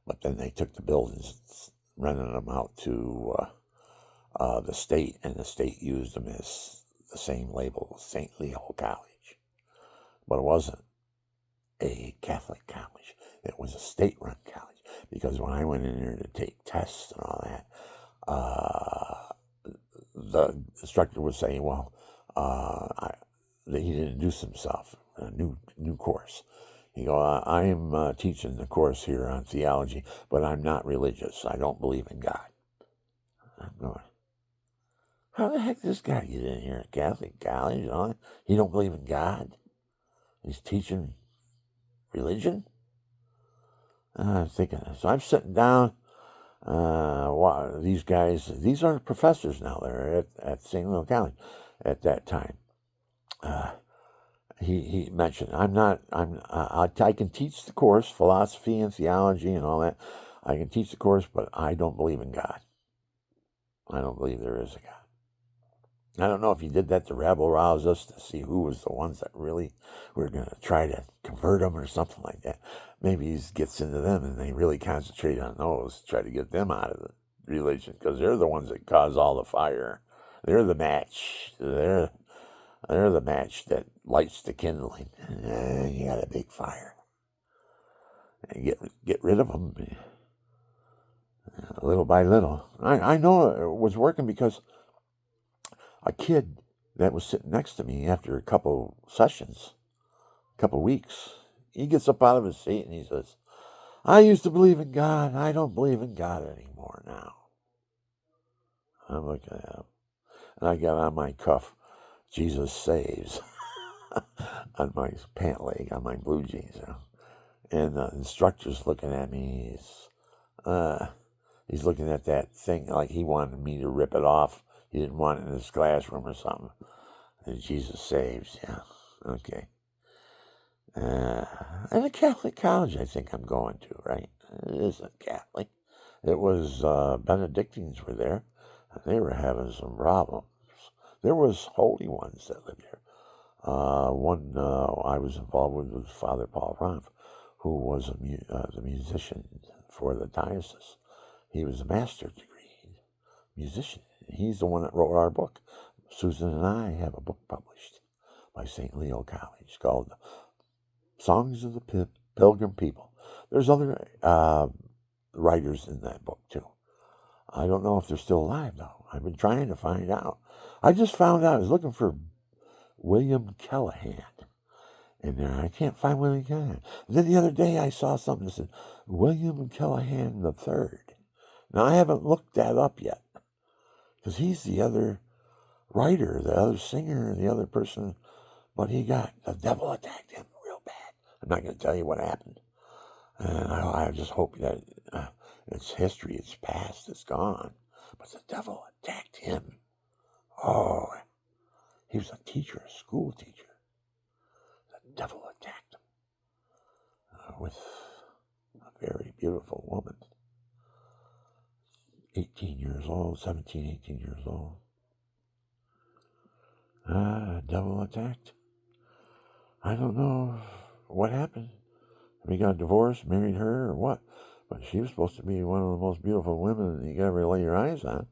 But then they took the buildings, rented them out to the state, and the state used them as the same label, St. Leo College. But it wasn't a Catholic college. It was a state-run college, because when I went in there to take tests and all that, the instructor would say, well, he introduced himself, a new course. He go, I am teaching the course here on theology, but I'm not religious. I don't believe in God. I'm going, how the heck did this guy get in here? Catholic college, and all that? He don't believe in God. He's teaching religion. I'm thinking, so I'm sitting down. These guys, these are professors now. They're at St. Louis College at that time. He mentioned, I can teach the course, philosophy and theology and all that. I can teach the course, but I don't believe in God. I don't believe there is a God. I don't know if he did that to rabble rouse us to see who was the ones that really were going to try to convert them or something like that. Maybe he gets into them and they really concentrate on those, try to get them out of the religion, because they're the ones that cause all the fire. They're the match. They're the match that lights the kindling. You got a big fire. And get rid of them little by little. I know it was working because a kid that was sitting next to me after a couple sessions, a couple weeks, he gets up out of his seat and he says, I used to believe in God. I don't believe in God anymore now. I'm looking at him. And I got on my cuff, Jesus saves, on my pant leg, on my blue jeans. And the instructor's looking at me. He's looking at that thing like he wanted me to rip it off. He didn't want it in his classroom or something. And Jesus saves, yeah. Okay. And a Catholic college I think I'm going to, right? It isn't Catholic. It was Benedictines were there. And they were having some problems. There was holy ones that lived there. One I was involved with was Father Paul Ronf, who was the musician for the diocese. He was a master's degree musician. He's the one that wrote our book. Susan and I have a book published by St. Leo College called Songs of the Pilgrim People. There's other writers in that book too. I don't know if they're still alive though. I've been trying to find out. I just found out I was looking for William Callahan in there. I can't find William Callahan. And then the other day I saw something that said William Callahan III. Now I haven't looked that up yet because he's the other writer, the other singer, the other person, but the devil attacked him real bad. I'm not going to tell you what happened. And I just hope that it's history, it's past, it's gone. But the devil attacked him. Oh, he was a teacher, a school teacher. The devil attacked him with a very beautiful woman. 18 years old, 17, 18 years old. The devil attacked. I don't know what happened. If he got divorced, married her, or what. But she was supposed to be one of the most beautiful women you could ever lay your eyes on.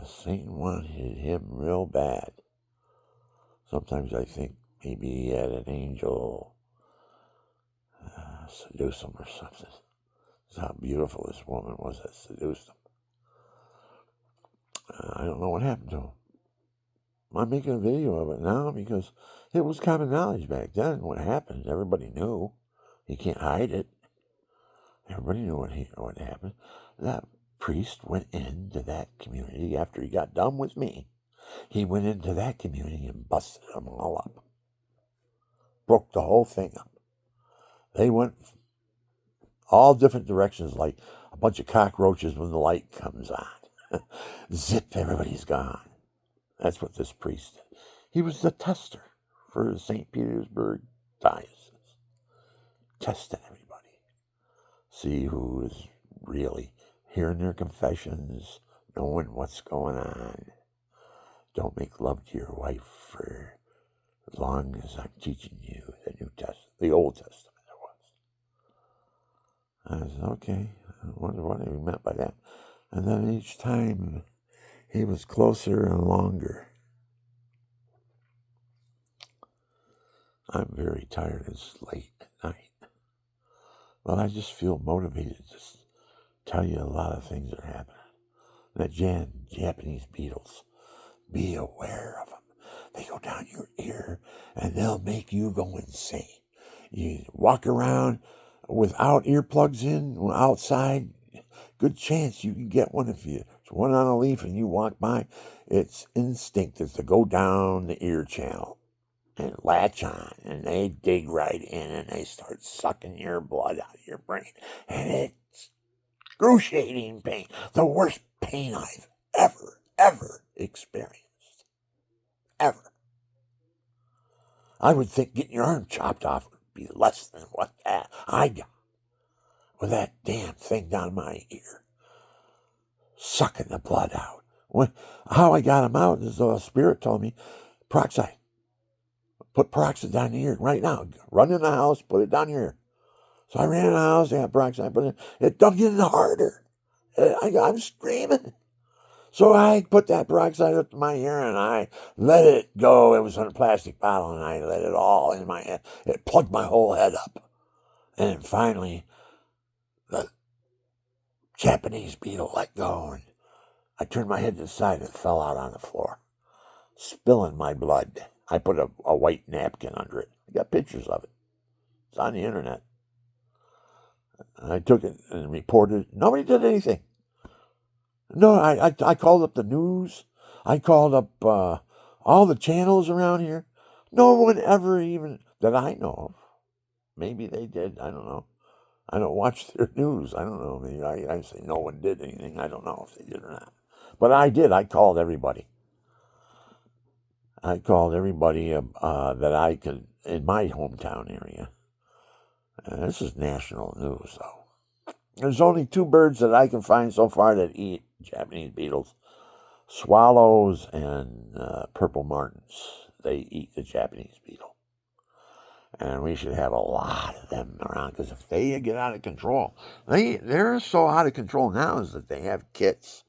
Satan wanted him real bad. Sometimes I think maybe he had an angel seduce him or something. That's how beautiful this woman was that seduced him. I don't know what happened to him. I'm making a video of it now because it was common knowledge back then what happened. Everybody knew. You can't hide it. Everybody knew what happened. That priest went into that community after he got done with me. He went into that community and busted them all up. Broke the whole thing up. They went all different directions like a bunch of cockroaches when the light comes on. Zip, everybody's gone. That's what this priest did. He was the tester for the St. Petersburg diocese. Testing everybody. See who is really hearing their confessions, knowing what's going on. Don't make love to your wife for as long as I'm teaching you the New Testament, the Old Testament it was. I said, okay, I wonder what he meant by that. And then each time he was closer and longer. I'm very tired. It's late at night. But I just feel motivated to just tell you a lot of things that are happening. That Japanese Beetles. Be aware of them. They go down your ear and they'll make you go insane. You walk around without earplugs in, outside, good chance you can get one if there's one on a leaf and you walk by. Its instinct is to go down the ear channel and latch on, and they dig right in and they start sucking your blood out of your brain. And it's excruciating pain, the worst pain I've ever experienced. Ever. I would think getting your arm chopped off would be less than what that I got with that damn thing down my ear, sucking the blood out. How I got him out is the spirit told me, peroxide. Put peroxide down your ear right now. Run in the house, put it down your ear. So I ran in the house, I got peroxide, put it dug in harder. I'm screaming. So I put that peroxide up to my ear and I let it go. It was in a plastic bottle and I let it all in my head. It plugged my whole head up. And then finally, the Japanese beetle let go and I turned my head to the side and it fell out on the floor, spilling my blood. I put a white napkin under it. I got pictures of it. It's on the internet. I took it and reported it. Nobody did anything. No, I called up the news. I called up all the channels around here. No one ever even, that I know of. Maybe they did. I don't know. I don't watch their news. I don't know. Maybe I say no one did anything. I don't know if they did or not. But I did. I called everybody. I called everybody that I could in my hometown area. This is national news, though. There's only two birds that I can find so far that eat Japanese beetles. Swallows and purple martins. They eat the Japanese beetle. And we should have a lot of them around, because if they get out of control, they're so out of control now is that they have kits.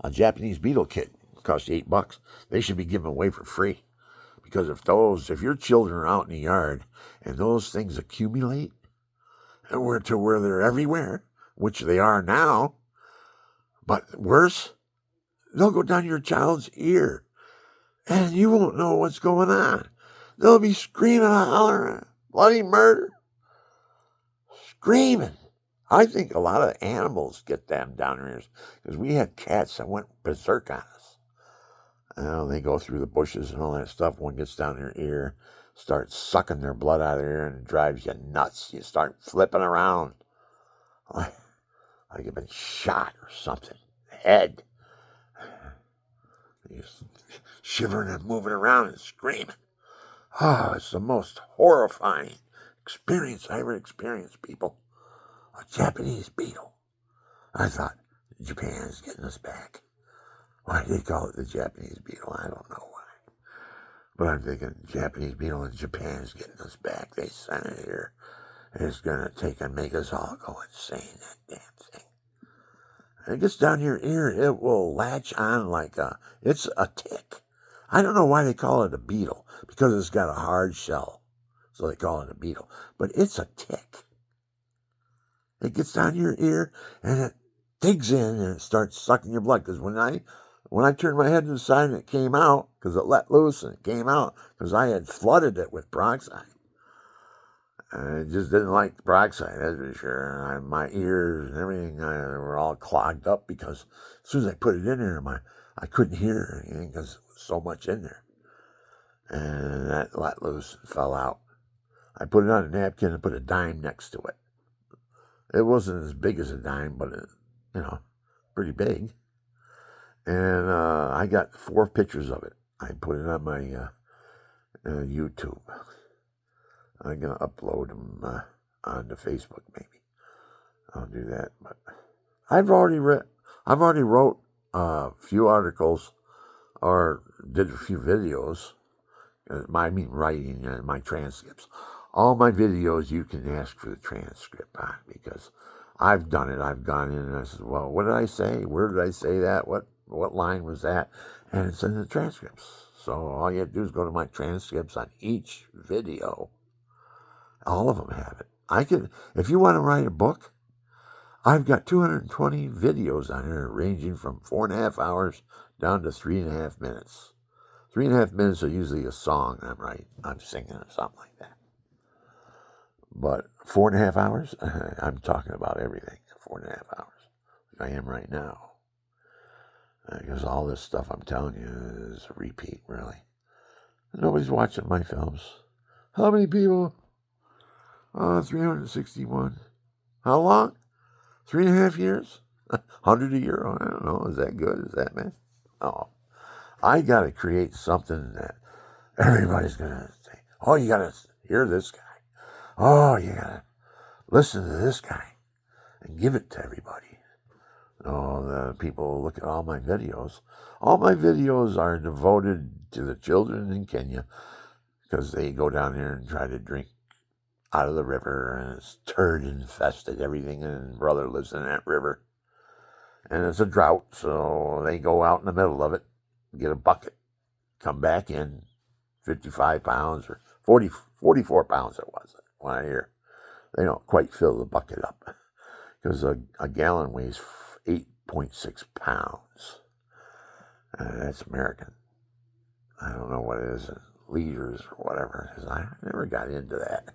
A Japanese beetle kit costs you $8. They should be given away for free. Because if your children are out in the yard and those things accumulate, and to where they're everywhere, which they are now, but worse, they'll go down your child's ear, and you won't know what's going on. They'll be screaming and hollering, bloody murder, screaming. I think a lot of animals get them down their ears, because we had cats that went berserk on us. They go through the bushes and all that stuff. One gets down their ear, starts sucking their blood out of their ear, and it drives you nuts. You start flipping around like you've been shot or something. Head. You're shivering and moving around and screaming. Oh, it's the most horrifying experience I ever experienced, people. A Japanese beetle. I thought, Japan's getting us back. Why did they call it the Japanese beetle? I don't know why. But I'm thinking, Japanese beetle in Japan's getting us back. They sent it here. It's going to take and make us all go insane, that damn thing. And it gets down your ear, it will latch on it's a tick. I don't know why they call it a beetle, because it's got a hard shell. So they call it a beetle. But it's a tick. It gets down your ear and it digs in and it starts sucking your blood. Because when I turned my head to the side and it came out, because it let loose and it came out, because I had flooded it with peroxide. I just didn't like the peroxide, that's for sure. My ears and everything were all clogged up, because as soon as I put it in there, I couldn't hear anything because there was so much in there. And that let loose and fell out. I put it on a napkin and put a dime next to it. It wasn't as big as a dime, but pretty big. And I got 4 pictures of it. I put it on my YouTube. I'm gonna upload them onto Facebook, maybe. I'll do that. But I've already wrote a few articles, or did a few videos. Writing my transcripts. All my videos, you can ask for the transcript on, because I've done it. I've gone in and I said, well, what did I say? Where did I say that? What line was that? And it's in the transcripts. So all you have to do is go to my transcripts on each video. All of them have it. If you want to write a book, I've got 220 videos on here, ranging from 4.5 hours down to 3.5 minutes. 3.5 minutes are usually a song I'm singing or something like that. But 4.5 hours, I'm talking about everything. 4.5 hours, like I am right now. Because all this stuff I'm telling you is a repeat, really. Nobody's watching my films. How many people? 361. How long? 3.5 years? 100 a year? I don't know. Is that good? Is that bad? Oh, I got to create something that everybody's going to say, oh, you got to hear this guy. Oh, you got to listen to this guy and give it to everybody. Oh, the people look at all my videos. All my videos are devoted to the children in Kenya because they go down there and try to drink out of the river, and it's turd infested everything, and brother lives in that river. And it's a drought, so they go out in the middle of it, get a bucket, come back in 55 pounds or 44 pounds it was when I hear. They don't quite fill the bucket up because a gallon weighs 8.6 pounds. That's American. I don't know what it is in liters or whatever it is. I never got into that.